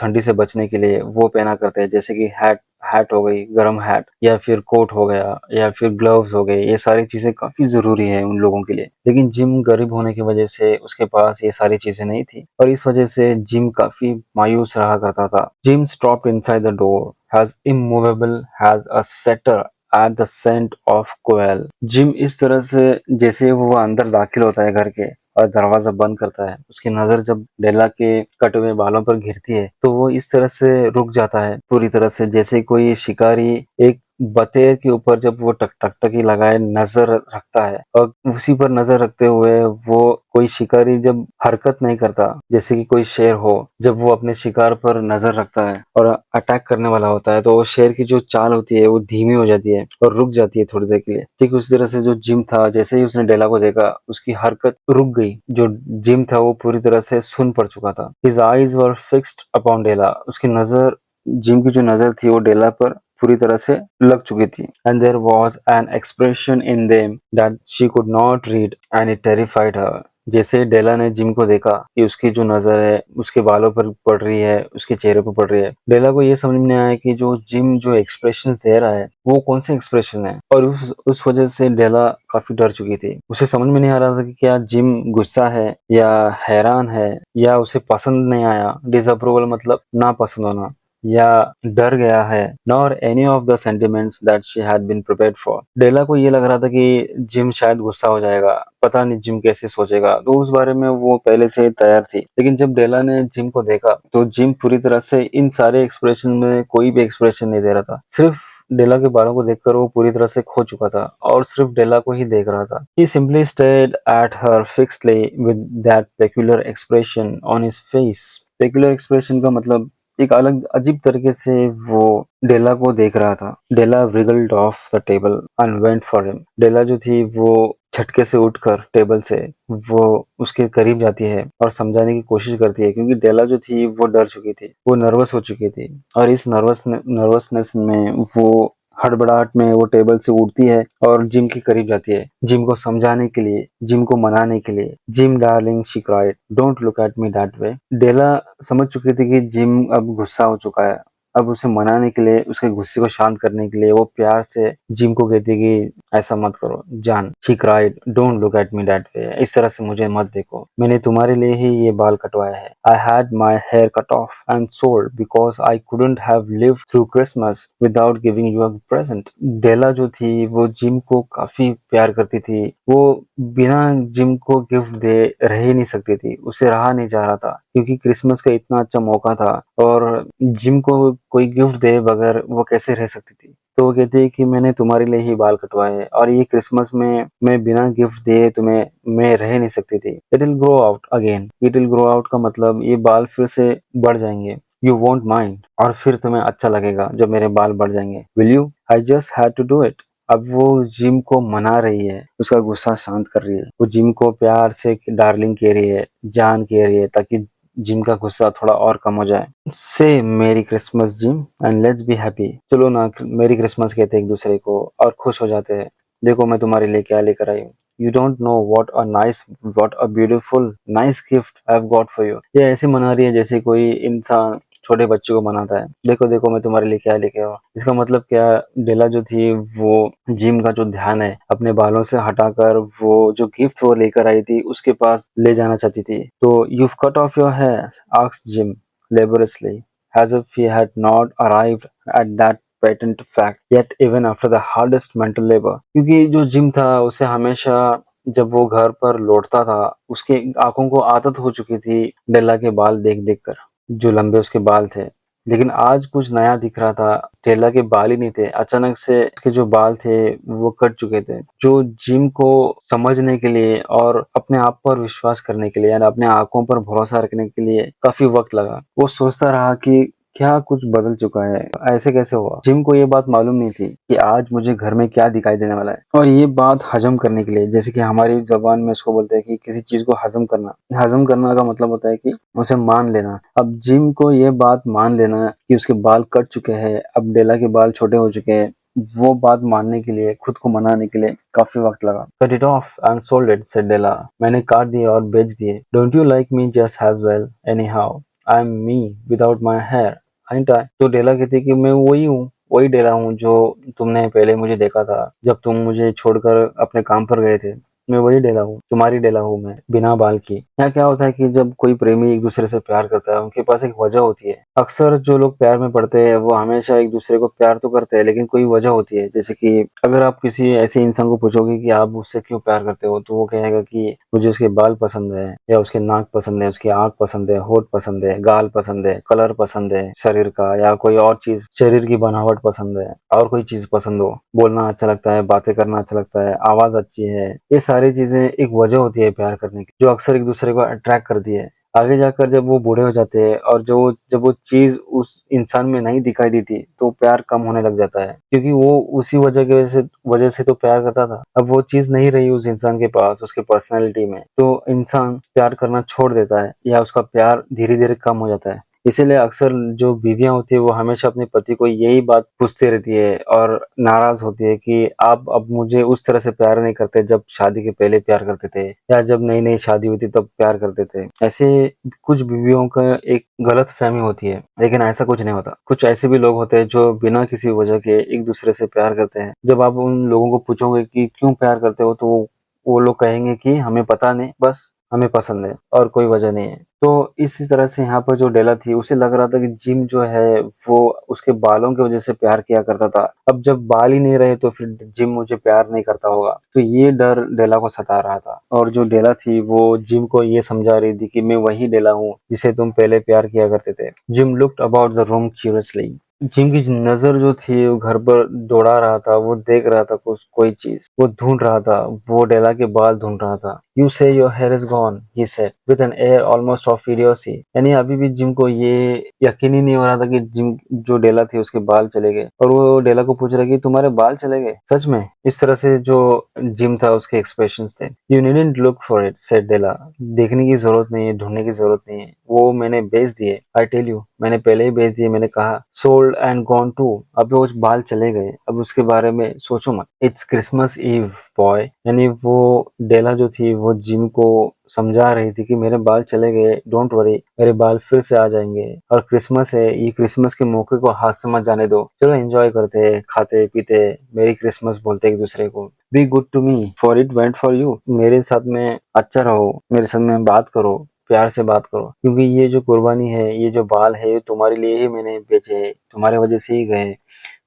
ठंडी से बचने के लिए वो पहना करते हैं, जैसे कि हैट हैट हो गई, गर्म हैट, या फिर कोट हो गया, या फिर ग्लव्स हो गए। ये सारी चीजें काफी जरूरी है उन लोगों के लिए। लेकिन जिम गरीब होने की वजह से उसके पास ये सारी चीजें नहीं थी और इस वजह से जिम काफी मायूस रहा करता था। Jim stopped inside the door as immovable as a setter at the scent of quail. Jim इस तरह से जैसे वो अंदर दाखिल होता है घर के और दरवाजा बंद करता है, उसकी नजर जब डेला के कटे हुए बालों पर गिरती है तो वो इस तरह से रुक जाता है पूरी तरह से, जैसे कोई शिकारी एक बतेर के ऊपर जब वो टकटकी लगाए नजर रखता है, और उसी पर नजर रखते हुए वो कोई शिकारी जब हरकत नहीं करता, जैसे कि कोई शेर हो जब वो अपने शिकार पर नजर रखता है और अटैक करने वाला होता है, तो वो शेर की जो चाल होती है वो धीमी हो जाती है और रुक जाती है थोड़ी देर के लिए। ठीक उसी तरह से जो जिम था, जैसे ही उसने डेला को देखा उसकी हरकत रुक गई। जो जिम था वो पूरी तरह से सुन पड़ चुका था। His eyes were fixed upon Della. उसकी नजर, जिम की जो नजर थी वो डेला पर पूरी तरह से लग चुकी थी। And there was an expression in them that she could not read and it terrified her. जैसे डेला ने जिम को देखा कि उसकी जो नजर है उसके बालों पर पड़ रही है, उसके चेहरे पर पड़ रही है, डेला को ये समझ में नहीं आया कि जो जिम जो एक्सप्रेशन दे रहा है वो कौन से एक्सप्रेशन है, और उस वजह से डेला काफी डर चुकी थी। उसे समझ में नहीं आ रहा था कि क्या जिम गुस्सा है या हैरान है या उसे पसंद नहीं आया, डिसअप्रूवल मतलब ना पसंद होना, या डर गया है। Nor any of the sentiments that she had been prepared for. Della को ये लग रहा था कि जिम शायद गुस्सा हो जाएगा, पता नहीं जिम कैसे सोचेगा, तो उस बारे में वो पहले से तैयार थी। लेकिन जब डेला ने जिम को देखा तो जिम पूरी तरह से इन सारे एक्सप्रेशन में कोई भी एक्सप्रेशन नहीं दे रहा था। सिर्फ डेला के बालों को देखकर वो पूरी तरह से खो चुका था और सिर्फ डेला को ही देख रहा था। He simply stared at her fixedly with that peculiar expression on his face. Peculiar expression का मतलब एक अलग अजीब तरीके से वो डेला को देख रहा था। डेला wriggled off the table and went for him. डेला जो थी वो झटके से उठकर टेबल से वो उसके करीब जाती है और समझाने की कोशिश करती है, क्योंकि डेला जो थी वो डर चुकी थी, वो नर्वस हो चुकी थी, और इस नर्वसनेस में वो हड़बड़ाहट में वो टेबल से उठती है और जिम के करीब जाती है, जिम को समझाने के लिए, जिम को मनाने के लिए। Jim darling, she cried, don't look at me that way. Della समझ चुकी थी कि जिम अब गुस्सा हो चुका है। अब उसे मनाने के लिए, उसके गुस्से को शांत करने के लिए वो प्यार से जिम को कहती है कि ऐसा मत करो जान। She cried, don't look at me that वे, इस तरह से मुझे मत देखो, मैंने तुम्हारे लिए ही ये बाल कटवाया है। I had my hair cut off and sold because I couldn't have lived through Christmas without giving you a present. Della जो थी वो जिम को काफी प्यार करती थी। वो बिना जिम को गिफ्ट दे रह ही नहीं सकती थी, उसे रहा नहीं जा रहा था, क्योंकि क्रिसमस का इतना अच्छा मौका था और जिम को कोई गिफ्ट दे बगैर वो कैसे रह सकती थी। तो वो कहती है कि मैंने तुम्हारे लिए ही बाल कटवाए और ये क्रिसमस में मैं बिना गिफ्ट दिए तुम्हें मैं रह नहीं सकती थी। It will grow out again. It will grow out का मतलब ये बाल फिर से बढ़ जाएंगे। यू वोंट माइंड, और फिर तुम्हें अच्छा लगेगा जब मेरे बाल बढ़ जाएंगे। Will you? I just had to do it. अब वो जिम को मना रही है, उसका गुस्सा शांत कर रही है। वो जिम को प्यार से डार्लिंग कह रही है, जान कह रही है, ताकि जिम का गुस्सा थोड़ा और कम हो जाए। से मेरी Christmas gym and let's be happy. चलो ना, मेरी क्रिसमस कहते हैं एक दूसरे को और खुश हो जाते हैं। देखो मैं तुम्हारे लिए क्या लेकर आई हूँ। You don't know what a beautiful nice gift I have got for you. ये ऐसे मना रही है जैसे कोई इंसान छोटे बच्चे को मनाता है, देखो देखो मैं तुम्हारे लिए क्या लेके आया। इसका मतलब क्या, डेला जो थी वो जिम का जो ध्यान है अपने बालों से हटाकर वो जो गिफ्ट वो लेकर आई थी उसके पास ले जाना चाहती थी। तो you cut off your hair, asked Jim laboriously, as if he had not arrived at that patent fact yet even after the hardest mental labor। क्योंकि जो जिम था उसे हमेशा जब वो घर पर लौटता था उसके आंखों को आदत हो चुकी थी डेला के बाल देख देख कर, जो लंबे उसके बाल थे। लेकिन आज कुछ नया दिख रहा था, डेला के बाल ही नहीं थे, अचानक से उसके जो बाल थे वो कट चुके थे। जो जिम को समझने के लिए और अपने आप पर विश्वास करने के लिए यानी अपने आंखों पर भरोसा रखने के लिए काफी वक्त लगा। वो सोचता रहा कि क्या कुछ बदल चुका है, ऐसे कैसे हुआ। जिम को ये बात मालूम नहीं थी कि आज मुझे घर में क्या दिखाई देने वाला है। और ये बात हजम करने के लिए, जैसे कि हमारी जबान में इसको बोलते हैं कि किसी चीज को हजम करना का मतलब होता है कि उसे मान लेना। अब जिम को ये बात मान लेना कि उसके बाल कट चुके हैं, अब डेला के बाल छोटे हो चुके हैं, वो बात मानने के लिए, खुद को मनाने के लिए काफी वक्त लगा। Cut it off and sold it, said Della. मैंने काट दिए और बेच दिए। Don't you like me just as well anyhow, I am me without my hair ain't I? तो डेला कहती कि मैं वही हूँ, वही डेला हूँ जो तुमने पहले मुझे देखा था जब तुम मुझे छोड़कर अपने काम पर गए थे। मैं वही डेला हूँ, तुम्हारी डेला हूँ मैं, बिना बाल की। यहाँ क्या होता है कि जब कोई प्रेमी एक दूसरे से प्यार करता है उनके पास एक वजह होती है। अक्सर जो लोग प्यार में पड़ते हैं वो हमेशा एक दूसरे को प्यार तो करते हैं लेकिन कोई वजह होती है। जैसे कि अगर आप किसी ऐसे इंसान को पूछोगे कि आप उससे क्यों प्यार करते हो तो वो कहेगा कि मुझे उसके बाल पसंद है, या उसके नाक पसंद है, उसकी आंख पसंद है, होठ पसंद है, गाल पसंद है, कलर पसंद है शरीर का, या कोई और चीज शरीर की बनावट पसंद है, और कोई चीज पसंद हो, बोलना अच्छा लगता है, बातें करना अच्छा लगता है, आवाज अच्छी है। ये सारी चीजें एक वजह होती है प्यार करने की, जो अक्सर एक दूसरे को अट्रैक्ट करती है। आगे जाकर जब वो बूढ़े हो जाते हैं और जब वो चीज उस इंसान में नहीं दिखाई देती तो प्यार कम होने लग जाता है, क्योंकि वो उसी वजह से तो प्यार करता था। अब वो चीज नहीं रही उस इंसान के पास, उसके पर्सनैलिटी में, तो इंसान प्यार करना छोड़ देता है या उसका प्यार धीरे धीरे कम हो जाता है। इसीलिए अक्सर जो बीवियां होती है वो हमेशा अपने पति को यही बात पूछती रहती है और नाराज होती है कि आप अब मुझे उस तरह से प्यार नहीं करते जब शादी के पहले प्यार करते थे, या जब नई नई शादी हुई थी तब प्यार करते थे। ऐसे कुछ बीवियों का एक गलत फहमी होती है, लेकिन ऐसा कुछ नहीं होता। कुछ ऐसे भी लोग होते हैं जो बिना किसी वजह के एक दूसरे से प्यार करते हैं। जब आप उन लोगों को पूछोगे कि क्यों प्यार करते हो तो वो लोग कहेंगे कि हमें पता नहीं, बस हमें पसंद है और कोई वजह नहीं है। तो इसी तरह से यहाँ पर जो डेला थी उसे लग रहा था कि जिम जो है वो उसके बालों की वजह से प्यार किया करता था, अब जब बाल ही नहीं रहे तो फिर जिम मुझे प्यार नहीं करता होगा। तो ये डर डेला को सता रहा था, और जो डेला थी वो जिम को ये समझा रही थी कि मैं वही डेला हूँ जिसे तुम पहले प्यार किया करते थे। Gym looked about the room curiously. Gym की नजर जो थी वो घर पर दौड़ा रहा था, वो देख रहा था कोई चीज, वो ढूंढ रहा था, वो डेला के बाल ढूंढ रहा था। You say your hair is gone, he said with an air almost of idiocy. यानी अभी भी जिम को ये यकीन ही नहीं हो रहा था कि जिम जो डेला थी उसके बाल चले गए, और वो डेला को पूछ रहा कि तुम्हारे बाल चले गए सच में। इस तरह से जो जिम था उसके एक्सप्रेशंस थे। You needn't look for it, said Della. देखने की जरूरत नहीं है, ढूंढने की जरूरत नहीं है, वो मैंने बेच दिए। आई टेल यू, मैंने पहले ही बेच दिए, मैंने कहा। सोल्ड एंड गॉन टू, अब वो बाल चले गए, अब उसके बारे में सोचो मत। It's Christmas Eve boy. यानी वो डेला जो थी वो जिम को समझा रही थी कि मेरे बाल चले गए, डोंट वरी, मेरे बाल फिर से आ जाएंगे, और क्रिसमस है, ये क्रिसमस के मौके को हाथ से मत जाने दो, चलो एंजॉय करते, खाते पीते, मेरी क्रिसमस बोलते एक दूसरे को। Be good to me for it went for you, मेरे साथ में अच्छा रहो, मेरे साथ में बात करो, प्यार से बात करो, क्योंकि ये जो कुर्बानी है, ये जो बाल है, ये तुम्हारे लिए ही मैंने बेचे हैं, तुम्हारे वजह से ही गए।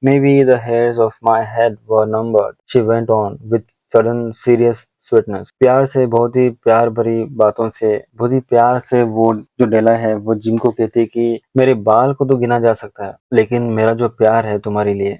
Maybe the hairs of my head were numbered, she went on with sudden serious sweetness। प्यार से, बहुत ही प्यार भरी बातों से, बहुत ही प्यार से वो जो डेला है वो जिम को कहती है कि मेरे बाल को तो गिना जा सकता है लेकिन मेरा जो प्यार है तुम्हारे लिए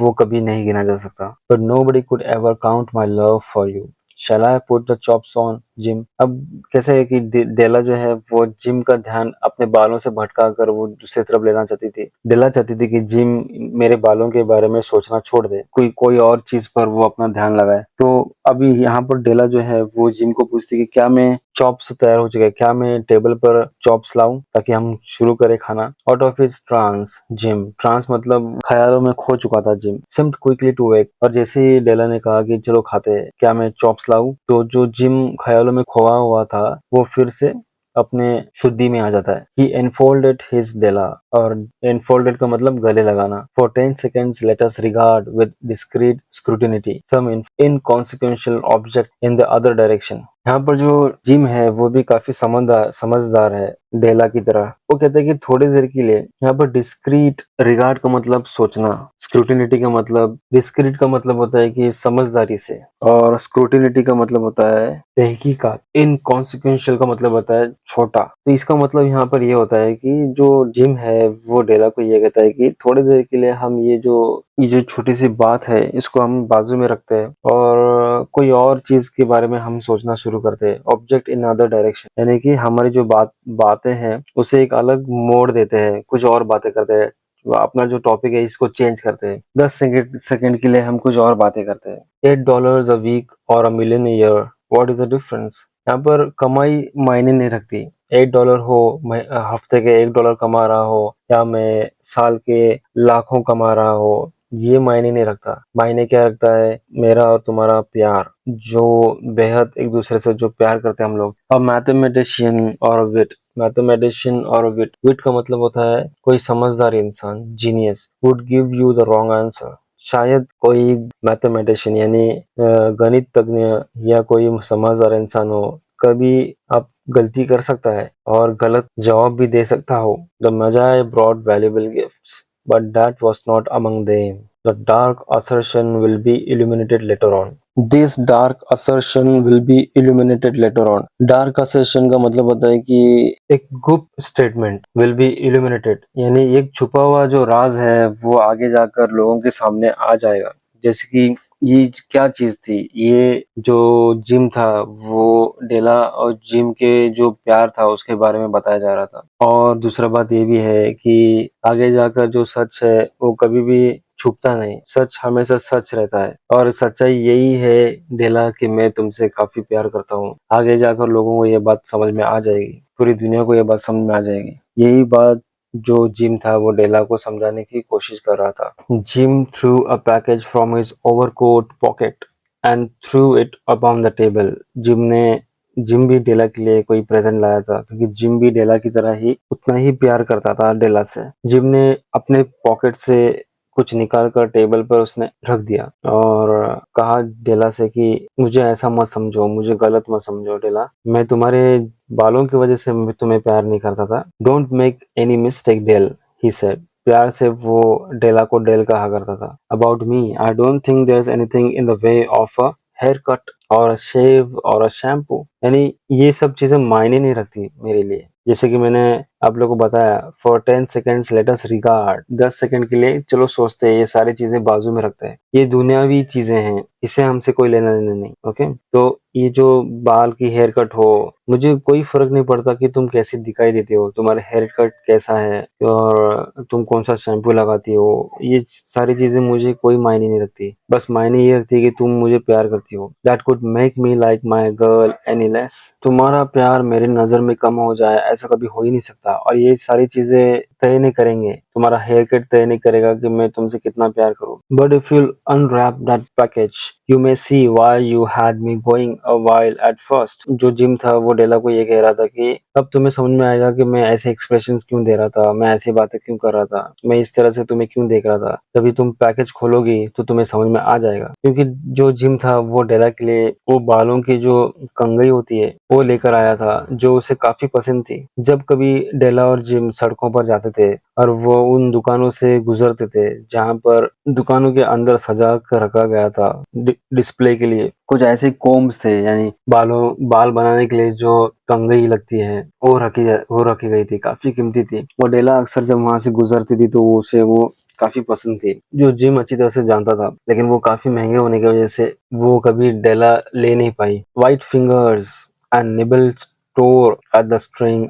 वो कभी नहीं गिना जा सकता। But nobody could ever count my love for you। Shall I put the chops on, Jim? अब कैसे है कि डेला जो है वो जिम का ध्यान अपने बालों से भटका कर वो दूसरी तरफ लेना चाहती थी। डेला चाहती थी कि जिम मेरे बालों के बारे में सोचना छोड़ दे, कोई कोई और चीज पर वो अपना ध्यान लगाए। तो अभी यहाँ पर डेला जो है वो जिम को पूछती कि क्या मैं चॉप्स तैयार हो चुके हैं, क्या मैं टेबल पर चॉप्स लाऊं ताकि हम शुरू करें खाना। Out of his trance, Jim, trance मतलब ख्यालों में खो चुका था Jim, seemed quickly to wake, और जैसे ही डेला ने कहा कि चलो खाते हैं, क्या मैं चॉप्स लाऊं, तो जो जिम ख्यालों में खोया हुआ था वो फिर से अपने शुद्धि में आ जाता है। He enfolded his Della, और enfolded का मतलब गले लगाना। For 10 seconds let us regard with discreet scrutiny some inconsequential object in the other direction। यहाँ पर जो जिम है वो भी काफी समझदार समझदार है डेला की तरह। वो कहते हैं कि थोड़ी देर के लिए, यहाँ पर डिस्क्रीट, रिगार्ड का मतलब सोचना, स्क्रूटिनिटी का मतलब, डिस्क्रीट का मतलब होता है कि समझदारी से, और स्क्रूटिनिटी का मतलब होता है तहकीकात, इनकॉन्सिक्वेंशियल का मतलब होता है छोटा। तो इसका मतलब यहाँ पर ये होता है कि जो जिम है वो डेला को ये कहता है कि थोड़ी देर के लिए हम ये जो छोटी सी बात है इसको हम बाजू में रखते हैं और कोई और चीज के बारे में हम सोचना शुरू करते हैं। ऑब्जेक्ट इन अदर डायरेक्शन, यानी कि हमारी जो बातें हैं उसे एक अलग मोड़ देते हैं, कुछ और बातें करते हैं, अपना जो टॉपिक है इसको चेंज करते हैं। 10 सेकंड के लिए हम कुछ और बातें करते हैं। $8 अ वीक और $1 million a year, what is the difference. यहाँ पर कमाई मायने नहीं रखती। $8 हो, मैं हफ्ते के $1 कमा रहा हो, या मैं साल के लाखों कमा रहा हो, ये मायने नहीं रखता। मायने क्या रखता है, मेरा और तुम्हारा प्यार, जो बेहद एक दूसरे से जो प्यार करते हैं हम लोग। और मैथमेटिशियन और विट, मैथमेटिशियन और विट, विट का मतलब होता है कोई समझदार इंसान, genius, would give you the wrong answer. शायद कोई मैथमेटिशियन यानी गणित तज्ञ या कोई समझदार इंसान हो, कभी आप गलती कर सकता है और गलत जवाब भी दे सकता हो। The magi brought valuable gifts, but that was not among them. The dark assertion will be illuminated later on. This dark assertion will be illuminated later on. Dark assertion का मतलब होता है कि एक गुप्त स्टेटमेंट, will be illuminated यानी एक छुपा हुआ जो राज है वो आगे जाकर लोगों के सामने आ जाएगा। जैसे कि ये क्या चीज थी, ये जो जिम था वो डेला और जिम के जो प्यार था उसके बारे में बताया जा रहा था। और दूसरा बात ये भी है कि आगे जाकर जो सच है वो कभी भी छुपता नहीं, सच हमेशा सच रहता है। और सच्चाई यही है डेला कि मैं तुमसे काफी प्यार करता हूँ। आगे जाकर लोगों को ये बात समझ में आ जाएगी, पूरी दुनिया को ये बात समझ में आ जाएगी। यही बात जो जिम था वो डेला को समझाने की कोशिश कर रहा था। Gym through a package from his overcoat pocket and through it upon the table. Gym भी डेला के लिए कोई प्रेजेंट लाया था, क्योंकि जिम भी डेला की तरह ही उतना ही प्यार करता था डेला से। जिम ने अपने पॉकेट से कुछ निकाल कर टेबल पर उसने रख दिया और कहा डेला से कि मुझे ऐसा मत समझो, मुझे गलत मत समझो डेला, मैं तुम्हारे बालों की वजह से मैं तुम्हें प्यार नहीं करता था। Don't make any mistake Dell, he said. प्यार से वो डेला को डेल कहा करता था। About me, I don't think there is anything in the way of a haircut or a शेव और अ शैम्पू, यानी ये सब चीजें मायने नहीं रखती मेरे लिए। जैसे कि मैंने आप लोगों को बताया, for 10 seconds let us regard, 10 second के लिए चलो सोचते हैं, ये सारी चीजें बाजू में रखते हैं, ये दुनियावी चीजें हैं, इसे हमसे कोई लेना देना नहीं। ओके, तो ये जो बाल की हेयर कट हो, मुझे कोई फर्क नहीं पड़ता कि तुम कैसी दिखाई देती हो, तुम्हारा हेयर कट कैसा है और तुम कौन सा शैम्पू लगाती हो, ये सारी चीजें मुझे कोई मायने नहीं रखती। बस मायने ये रखती है कि तुम मुझे प्यार करती हो। That could make me like my girl any less. तुम्हारा प्यार मेरी नजर में कम हो जाए ऐसा कभी हो ही नहीं सकता, और ये सारी चीजें तय नहीं करेंगे, तुम्हारा हेयर कट तय नहीं करेगा कि मैं तुमसे कितना प्यार करूं। But if you unwrap that package you may see why you had me going a while at first. जो जिम था वो डेला को ये कह रहा था कि अब तुम्हें समझ में आएगा कि मैं ऐसे एक्सप्रेशंस क्यों दे रहा था, मैं ऐसी बातें क्यों कर रहा था, मैं इस तरह से तुम्हें क्यों देख रहा था। तभी तुम पैकेज खोलोगी तो तुम्हें समझ में आ जाएगा। क्योंकि जो जिम था वो डेला के लिए वो बालों की जो कंघी होती है वो लेकर आया था, जो उसे काफी पसंद थी। जब कभी डेला और जिम सड़कों पर जाते थे और वो उन दुकानों से गुजरते थे जहां पर दुकानों के अंदर सजा कर रखा गया था डिस्प्ले के लिए कुछ ऐसे कोम्स थे, यानी बाल बनाने के लिए जो कंघी लगती है वो रखी गई थी, काफी कीमती थी। वो डेला अक्सर जब वहां से गुजरती थी तो उसे वो काफी पसंद थी। जो जिम अच्छी तरह से जानता था, लेकिन वो काफी महंगे होने की वजह से वो कभी डेला ले नहीं पाई। White fingers and nimble tore at the string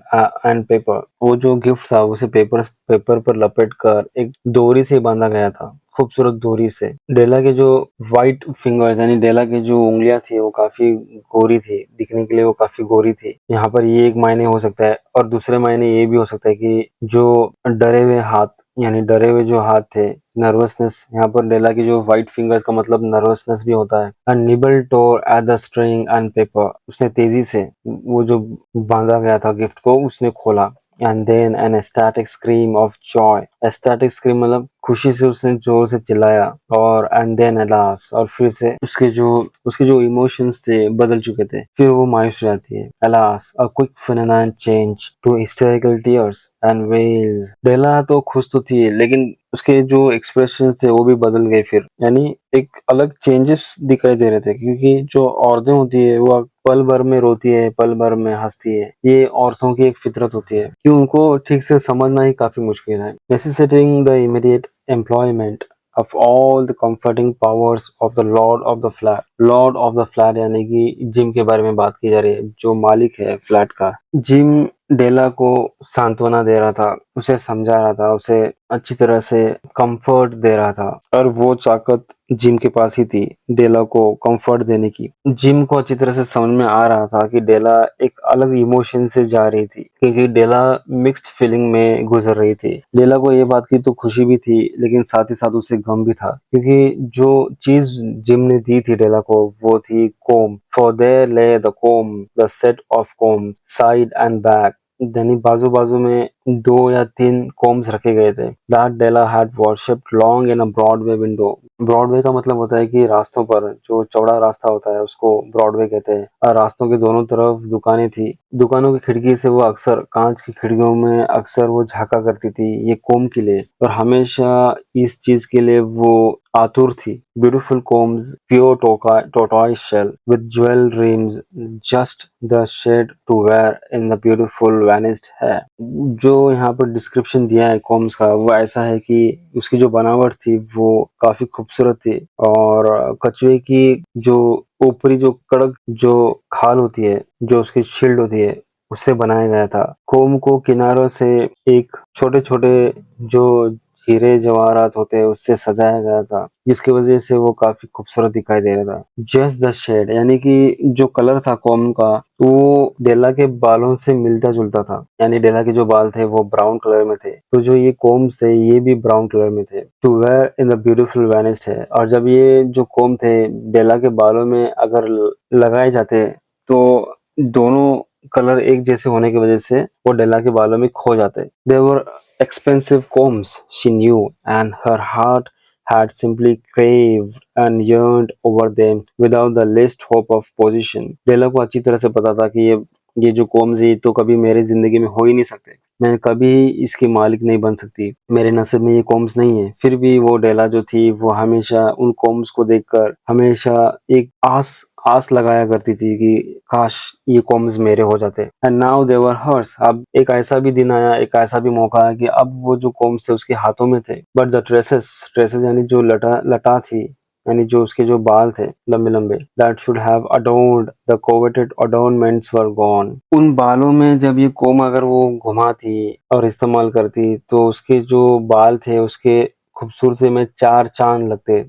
and paper। वो जो गिफ्ट था उसे पेपर पर लपेट कर एक डोरी से बांधा गया था। खूबसूरत दूरी से। डेला के जो व्हाइट फिंगर्स यानी डेला की जो उंगलियां थी वो काफी गोरी थी, दिखने के लिए वो काफी गोरी थी। यहाँ पर ये एक मायने हो सकता है और दूसरे मायने ये भी हो सकता है कि जो डरे हुए हाथ यानी डरे हुए जो हाथ थे, नर्वसनेस, यहाँ पर डेला की जो व्हाइट फिंगर्स का मतलब नर्वसनेस भी होता है। And nimble tore at the string and paper, उसने तेजी से वो जो बांधा गया था गिफ्ट को उसने खोला। And then an ecstatic scream of joy, ecstatic scream मतलब खुशी से उसने जोर से चिल्लाया। और एंड देन अलास, और फिर से उसके जो इमोशंस थे बदल चुके थे, फिर वो मायूस हो जाती है। Alas, a quick phenomenon change to hysterical tears and wails. Della तो खुश तो थी लेकिन उसके जो एक्सप्रेशंस थे वो भी बदल गए फिर, यानी एक अलग चेंजेस दिखाई दे रहे थे। क्योंकि जो औरतें होती है वो पल भर में रोती है, पल भर में हंसती है, ये औरतों की एक फितरत होती है कि उनको ठीक से समझना ही काफी मुश्किल है। Necessitating the immediate employment of all the comforting powers of the lord of the flat, lord of the flat यानी कि जिम के बारे में बात की जा रही है, जो मालिक है फ्लैट का। जिम डेला को सांत्वना दे रहा था, उसे समझा रहा था, उसे अच्छी तरह से कंफर्ट दे रहा था, और वो ताकत जिम के पास ही थी डेला को कंफर्ट देने की। जिम को अच्छी तरह से समझ में आ रहा था कि डेला एक अलग इमोशन से जा रही थी, क्योंकि डेला मिक्स्ड फीलिंग में गुजर रही थी। डेला को ये बात की तो खुशी भी थी लेकिन साथ ही साथ उसे गम भी था, क्योंकि जो चीज जिम ने दी थी डेला को वो थी comb. For there lay the comb, the set of comb side and back, यानी बाजू बाजू में 2 या 3 कोम्स रखे गए थे। That Della had worshipped long in a Broadway window. Broadway का मतलब होता है कि रास्तों पर जो चौड़ा रास्ता होता है उसको ब्रॉडवे कहते हैं। और रास्तों के दोनों तरफ दुकानें थी। दुकानों की खिड़की से वो अक्सर, कांच की खिड़कियों में अक्सर वो झांका करती थी ये कोम के लिए, और हमेशा इस चीज के लिए वो आतुर थी। Beautiful combs, pure tortoise shell with jewel rims, just the shade to wear in the beautiful vanished hair। जो यहाँ पर डिस्क्रिप्शन दिया है कोम्स का वो ऐसा है कि उसकी जो बनावट थी वो काफी खूबसूरत थी, और कछुए की जो ऊपरी जो कड़क जो खाल होती है, जो उसकी शील्ड होती है, उससे बनाया गया था। कोम को किनारों से एक छोटे छोटे जो हीरे जवाहरात होते हैं उससे सजाया गया था, जिसकी वजह से वो काफी खूबसूरत दिखाई दे रहा था। जस्ट द शेड यानी कि जो कलर था कोम का वो डेला के बालों से मिलता जुलता था, यानी डेला के जो बाल थे वो ब्राउन कलर में थे, तो जो ये कोम्स थे ये भी ब्राउन कलर में थे। To wear in the beautiful vanished है, और जब ये जो कोम थे डेला के बालों में अगर लगाए जाते तो दोनों कलर एक जैसे होने की वजह से वो डेला के बालों में खो जाते। दे वर expensive combs, she knew, and her heart had simply craved and yearned over them without the least hope of possession। डेला को अच्छी तरह से पता था कि ये जो कोम्स है ये तो कभी मेरी जिंदगी में हो ही नहीं सकते, मैं कभी इसकी मालिक नहीं बन सकती, मेरे नसीब में ये कोम्स नहीं है। फिर भी वो डेला जो थी वो हमेशा उन कोम्स को देखकर हमेशा एक आस आस लगाया करती थी कि काश ये कॉम्स मेरे हो जाते। And now they were hers, अब एक ऐसा भी दिन आया, एक ऐसा भी मौका आया कि अब वो जो कॉम्स थे उसके हाथों में थे। बट द ट्रेसेस, ट्रेसेस यानी जो लटा लटा थी, यानी जो उसके जो बाल थे लंबे लंबे, that should have adorned the coveted adornments were gone. उन बालों में जब ये कोम अगर वो घुमाती और इस्तेमाल करती तो उसके जो बाल थे उसके खूबसूरती में 4 चांद लगते,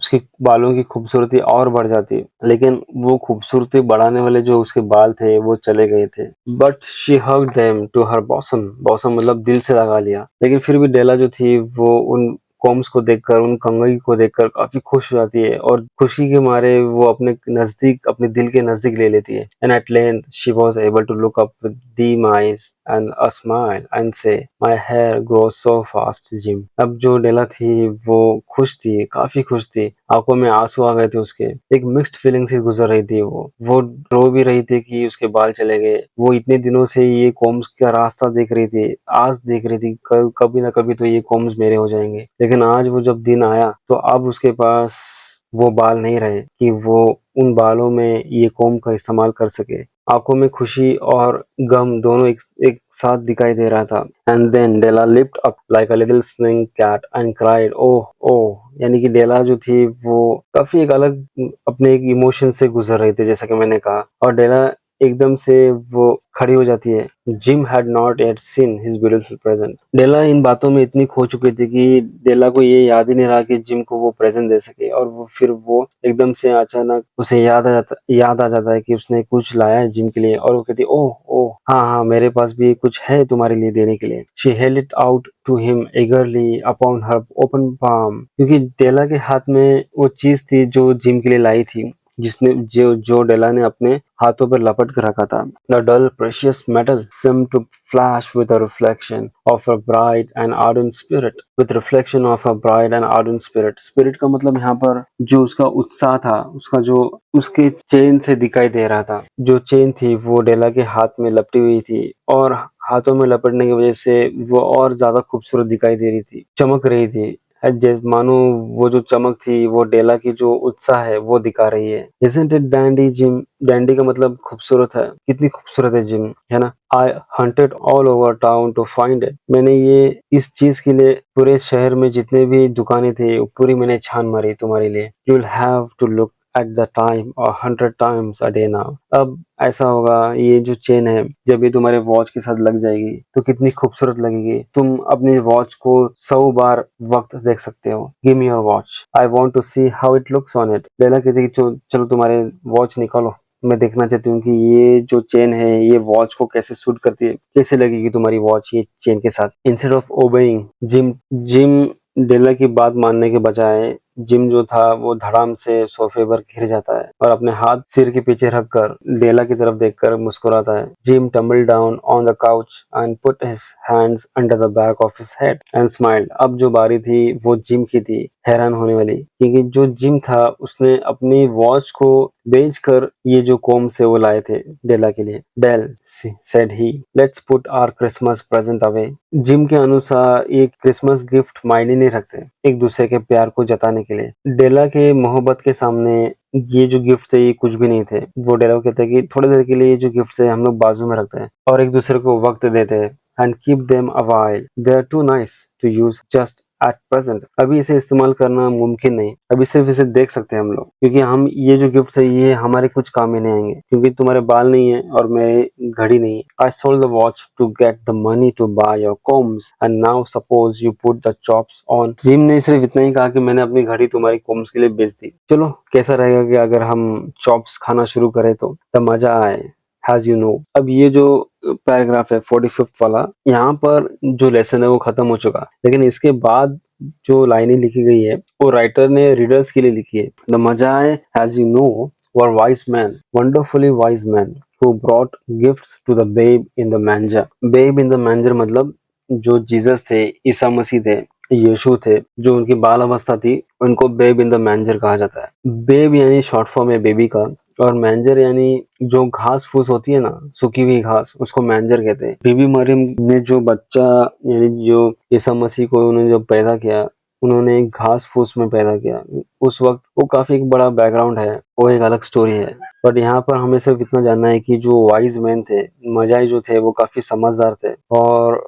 उसके बालों की खूबसूरती और बढ़ जाती, लेकिन वो खूबसूरती बढ़ाने वाले जो उसके बाल थे वो चले गए थे। But she hugged them to her bosom, bosom मतलब दिल से लगा लिया। लेकिन फिर भी डेला जो थी वो उन कॉम्स को देखकर, उन कंघी को देखकर काफी खुश हो जाती है, और खुशी के मारे वो अपने नजदीक, अपने दिल के नजदीक ले लेती है। And at length she was able to look up with dim eyes and a smile and say, my hair grows so fast Jim। अब जो डेला थी वो खुश थी, काफी खुश थी, आंखों में आंसू आ गए थे उसके। एक मिक्स्ड फीलिंग से गुजर रही थी वो रो भी रही थी कि उसके बाल चले गए। वो इतने दिनों से ये कॉम्स का रास्ता देख रही थी, आस देख रही थी कभी ना कभी तो ये कॉम्स मेरे हो जाएंगे। लेकिन आज वो जब दिन आया तो अब उसके पास वो बाल नहीं रहे कि वो उन बालों में ये कोम का इस्तेमाल कर सके। आंखों में खुशी और गम दोनों एक साथ दिखाई दे रहा था। And then Della lift up like a little swing cat and cried oh oh, यानी कि डेला जो थी वो काफी एक अलग अपने एक इमोशन से गुजर रही थी जैसा कि मैंने कहा, और डेला एकदम से वो खड़ी हो जाती है। Gym had not yet seen his beautiful present। डेला इन बातों में इतनी खो चुकी थी कि डेला को ये याद ही नहीं रहा कि जिम को वो प्रेजेंट दे सके, और वो एकदम से अचानक उसे याद आ जाता है कि उसने कुछ लाया है जिम के लिए, और वो कहती है, ओह ओह हाँ हाँ, मेरे पास भी कुछ है तुम्हारे लिए देने के लिए। She held it out to him eagerly upon her open palm। क्योंकि डेला के हाथ में वो चीज थी जो जिम के लिए लाई थी, जिसने जो डेला ने अपने हाथों पर लपट कर रखा था। The dull precious metal seemed to flash with a reflection of a bright and ardent spirit। With reflection of a bright and ardent spirit। Spirit का मतलब यहाँ पर जो उसका उत्साह था, उसका जो उसके चेन से दिखाई दे रहा था। जो चेन थी वो डेला के हाथ में लपटी हुई थी, और हाथों में लपटने की वजह से वो और ज्यादा खूबसूरत दिखाई दे रही थी, चमक रही थी। जैसे मानो वो जो चमक थी वो डेला की जो उत्साह है वो दिखा रही है। Isn't it dandy gym? Dandy का मतलब खूबसूरत है, कितनी खूबसूरत है जिम, है ना। I hunted all over town to find it. मैंने ये इस चीज के लिए पूरे शहर में जितने भी दुकानें थी वो पूरी मैंने छान मारी तुम्हारे लिए। You will have to look at the time 100 times a day now। अब ऐसा होगा, ये जो चेन है जब ये तुम्हारे वॉच के साथ लग जाएगी तो कितनी खूबसूरत लगेगी। तुम अपनी वॉच को 100 बार वक्त देख सकते हो। Give me your watch, I want to see how it looks on it. लेला कहती है चलो तुम्हारे वॉच निकालो, मैं देखना चाहती हूँ कि ये जो चेन है ये वॉच को कैसे सूट करती है, कैसे लगेगी तुम्हारी वॉच ये चेन के साथ। इंस्टेड ऑफ ओबेइंग जिम डेला की बात मानने के बजाय जिम जो था वो धड़ाम से सोफे पर गिर जाता है और अपने हाथ सिर के पीछे रखकर डेला की तरफ देखकर मुस्कुराता है। Gym tumble down on the couch and put his hands under the back of his head and smiled. अब जो बारी थी वो जिम की थी, हैरान होने वाली, क्योंकि जो जिम था उसने अपनी वॉच को बेचकर ये जो कोम्ब से वो लाए थे डेला के लिए। Dell said he, let's put our Christmas present away. Jim के अनुसार ये क्रिसमस गिफ्ट मायने नहीं रखते एक दूसरे के प्यार को जताने के लिए। डेला के मोहब्बत के सामने ये जो गिफ्ट थे ये कुछ भी नहीं थे। वो डेला को कहते हैं कि थोड़ी देर के लिए ये जो गिफ्ट है हम लोग बाजू में रखते हैं और एक दूसरे को वक्त देते हैं। And keep them a while, they are too nice to use just at present. अभी इसे इस्तेमाल करना मुमकिन नहीं, अभी सिर्फ इसे देख सकते हैं हम लोग, क्योंकि हम ये जो गिफ्ट है ये हमारे कुछ काम में नहीं आएंगे, क्योंकि तुम्हारे बाल नहीं है और मेरी घड़ी नहीं है। I sold the watch to get the money to buy your combs and now suppose you put the chops on. Jim ने सिर्फ इतना ही कहा कि मैंने अपनी घड़ी तुम्हारी कोम्स के लिए बेच दी, चलो कैसा रहेगा कि अगर हम चॉप्स खाना शुरू करें तो मजा आए। As you know। अब ये जो पैराग्राफ है 45th वाला, यहाँ पर जो लेसन है वो खत्म हो चुका, लेकिन इसके बाद जो लाइनें लिखी गई है वो राइटर ने रीडर्स के लिए लिखी है। The magi as you know were wise men, wonderfully wise men who brought gifts to the babe in the manger। babe in the manger मतलब जो जीसस थे, ईसा मसीह थे, यीशु थे, जो उनकी बाल अवस्था थी उनको बेब इन द मैंजर कहा जाता है। बेब यानी शॉर्ट फॉर्म है बेबी का, और मैंजर यानी जो घास फूस होती है ना, सूखी हुई घास, उसको मैंजर कहते हैं। बीबी मरियम ने जो बच्चा यानी जो ईसा मसीह को उन्होंने जो पैदा किया, उन्होंने एक घास फूस में पैदा किया उस वक्त। वो काफी एक बड़ा बैकग्राउंड है, वो एक अलग स्टोरी है। बट यहाँ पर हमें सिर्फ इतना जानना है कि जो वाइज मैन थे, मजाई जो थे, वो काफी समझदार थे, और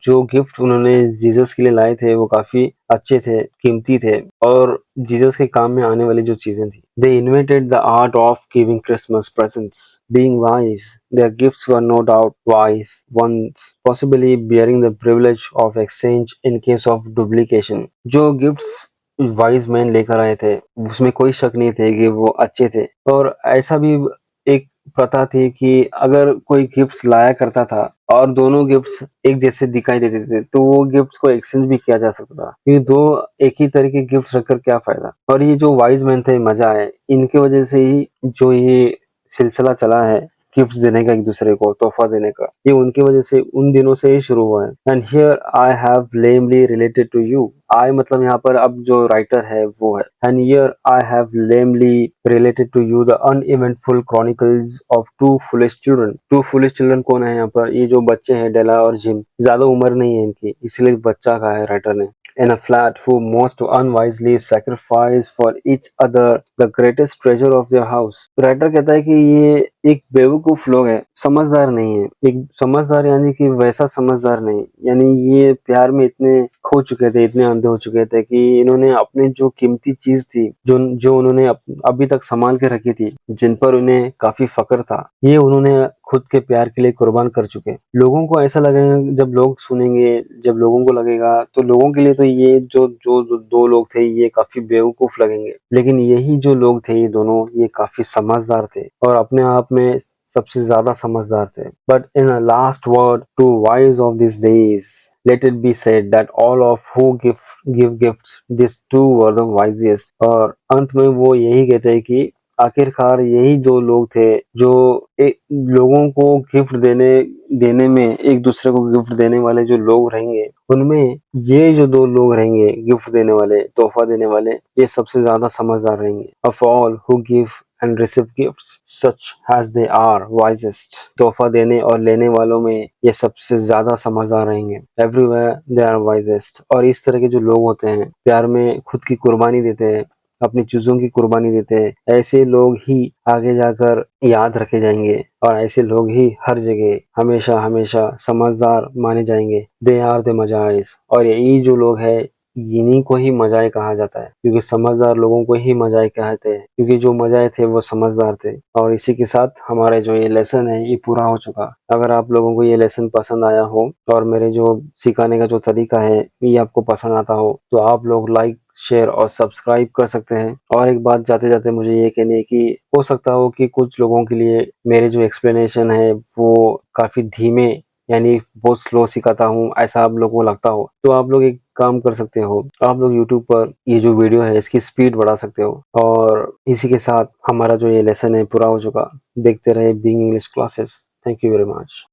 जो गिफ्ट उन्होंने जीसस के लिए लाए थे वो काफी अच्छे थे, कीमती थे, और जीसस के काम में आने वाली जो चीजें थी। They invented the art of giving Christmas presents, being wise। Their gifts were no doubt wise ones, possibly bearing the privilege of exchange in case of duplication। जो गिफ्ट्स वाइज मैन लेकर आए थे उसमें कोई शक नहीं थे कि वो अच्छे थे, और ऐसा भी एक प्रथा थी कि अगर कोई गिफ्ट्स लाया करता था और दोनों गिफ्ट्स एक जैसे दिखाई देते थे तो वो गिफ्ट्स को एक्सचेंज भी किया जा सकता था, क्योंकि दो एक ही तरह के गिफ्ट्स रखकर क्या फायदा। और ये जो वाइज मैन थे, मजा है, इनके वजह से ही जो ये सिलसिला चला है गिफ्ट्स देने का, एक दूसरे को तोहफा देने का, ये उनकी वजह से उन दिनों से ही शुरू हुआ है। And here I have lamely related to you. I मतलब यहाँ पर अब जो राइटर है वो है। And here I have lamely related to you the uneventful chronicles of two foolish children. Two foolish children कौन है यहाँ पर? ये जो बच्चे हैं डेला और जिम, ज्यादा उम्र नहीं है इनकी, इसलिए बच्चा कहा है राइटर ने। In a flat who most unwisely sacrifice for each other the greatest treasure of their house। Writer कहता है कि ये एक बेवकूफ लोग है, समझदार नहीं है। एक समझदार यानी कि वैसा समझदार नहीं, यानी ये प्यार में इतने खो चुके थे, इतने अंधे हो चुके थे कि इन्होंने अपने जो कीमती चीज थी, जो जो उन्होंने अभी तक संभाल के रखी थी, जिन पर उन्हें काफी फक्र था, ये उन्होंने खुद के प्यार के लिए कुर्बान कर चुके। लोगों को ऐसा लगेगा, जब लोग सुनेंगे, जब लोगों को लगेगा, तो लोगों के लिए तो ये जो दो लोग थे ये काफी बेवकूफ लगेंगे, लेकिन यही जो लोग थे, ये दोनों, ये काफी समझदार थे और अपने आप में सबसे ज्यादा समझदार थे। But in a last word to wise of this days, let it be said that all of who give gifts, these two were the wisest। और अंत में वो यही कहते हैं कि आखिरकार यही दो लोग थे जो एक लोगों को गिफ्ट देने देने में, एक दूसरे को गिफ्ट देने वाले जो लोग रहेंगे, उनमें ये जो दो लोग रहेंगे गिफ्ट देने वाले, तोहफा देने वाले, ये सबसे ज्यादा समझदार रहेंगे। Of all who give and receive gifts such as they are wisest. तोहफा देने और लेने वालों में ये सबसे ज्यादा समझदार रहेंगे। Everywhere they are wisest. और इस तरह के जो लोग होते हैं, प्यार में खुद की कुर्बानी देते हैं, अपनी चीजों की कुर्बानी देते हैं, ऐसे लोग ही आगे जाकर याद रखे जाएंगे और ऐसे लोग ही हर जगह हमेशा हमेशा समझदार माने जाएंगे। They are the magi. और यही जो लोग है, इन्हीं को ही मजाए कहा जाता है, क्योंकि समझदार लोगों को ही मजाए कहते हैं, क्योंकि जो मजाए थे वो समझदार थे। और इसी के साथ हमारा जो ये लेसन है ये पूरा हो चुका। अगर आप लोगों को ये लेसन पसंद आया हो और मेरे जो सिखाने का जो तरीका है ये आपको पसंद आता हो, तो आप लोग लाइक, शेयर और सब्सक्राइब कर सकते हैं। और एक बात जाते जाते मुझे ये कहनी है कि हो सकता हो कि कुछ लोगों के लिए मेरे जो एक्सप्लेनेशन है वो काफी धीमे, यानी बहुत स्लो सिखाता हूँ, ऐसा आप लोगों को लगता हो, तो आप लोग एक काम कर सकते हो, आप लोग YouTube पर ये जो वीडियो है इसकी स्पीड बढ़ा सकते हो। और इसी के साथ हमारा जो ये लेसन है पूरा हो चुका। देखते रहे being English classes. Thank you very much.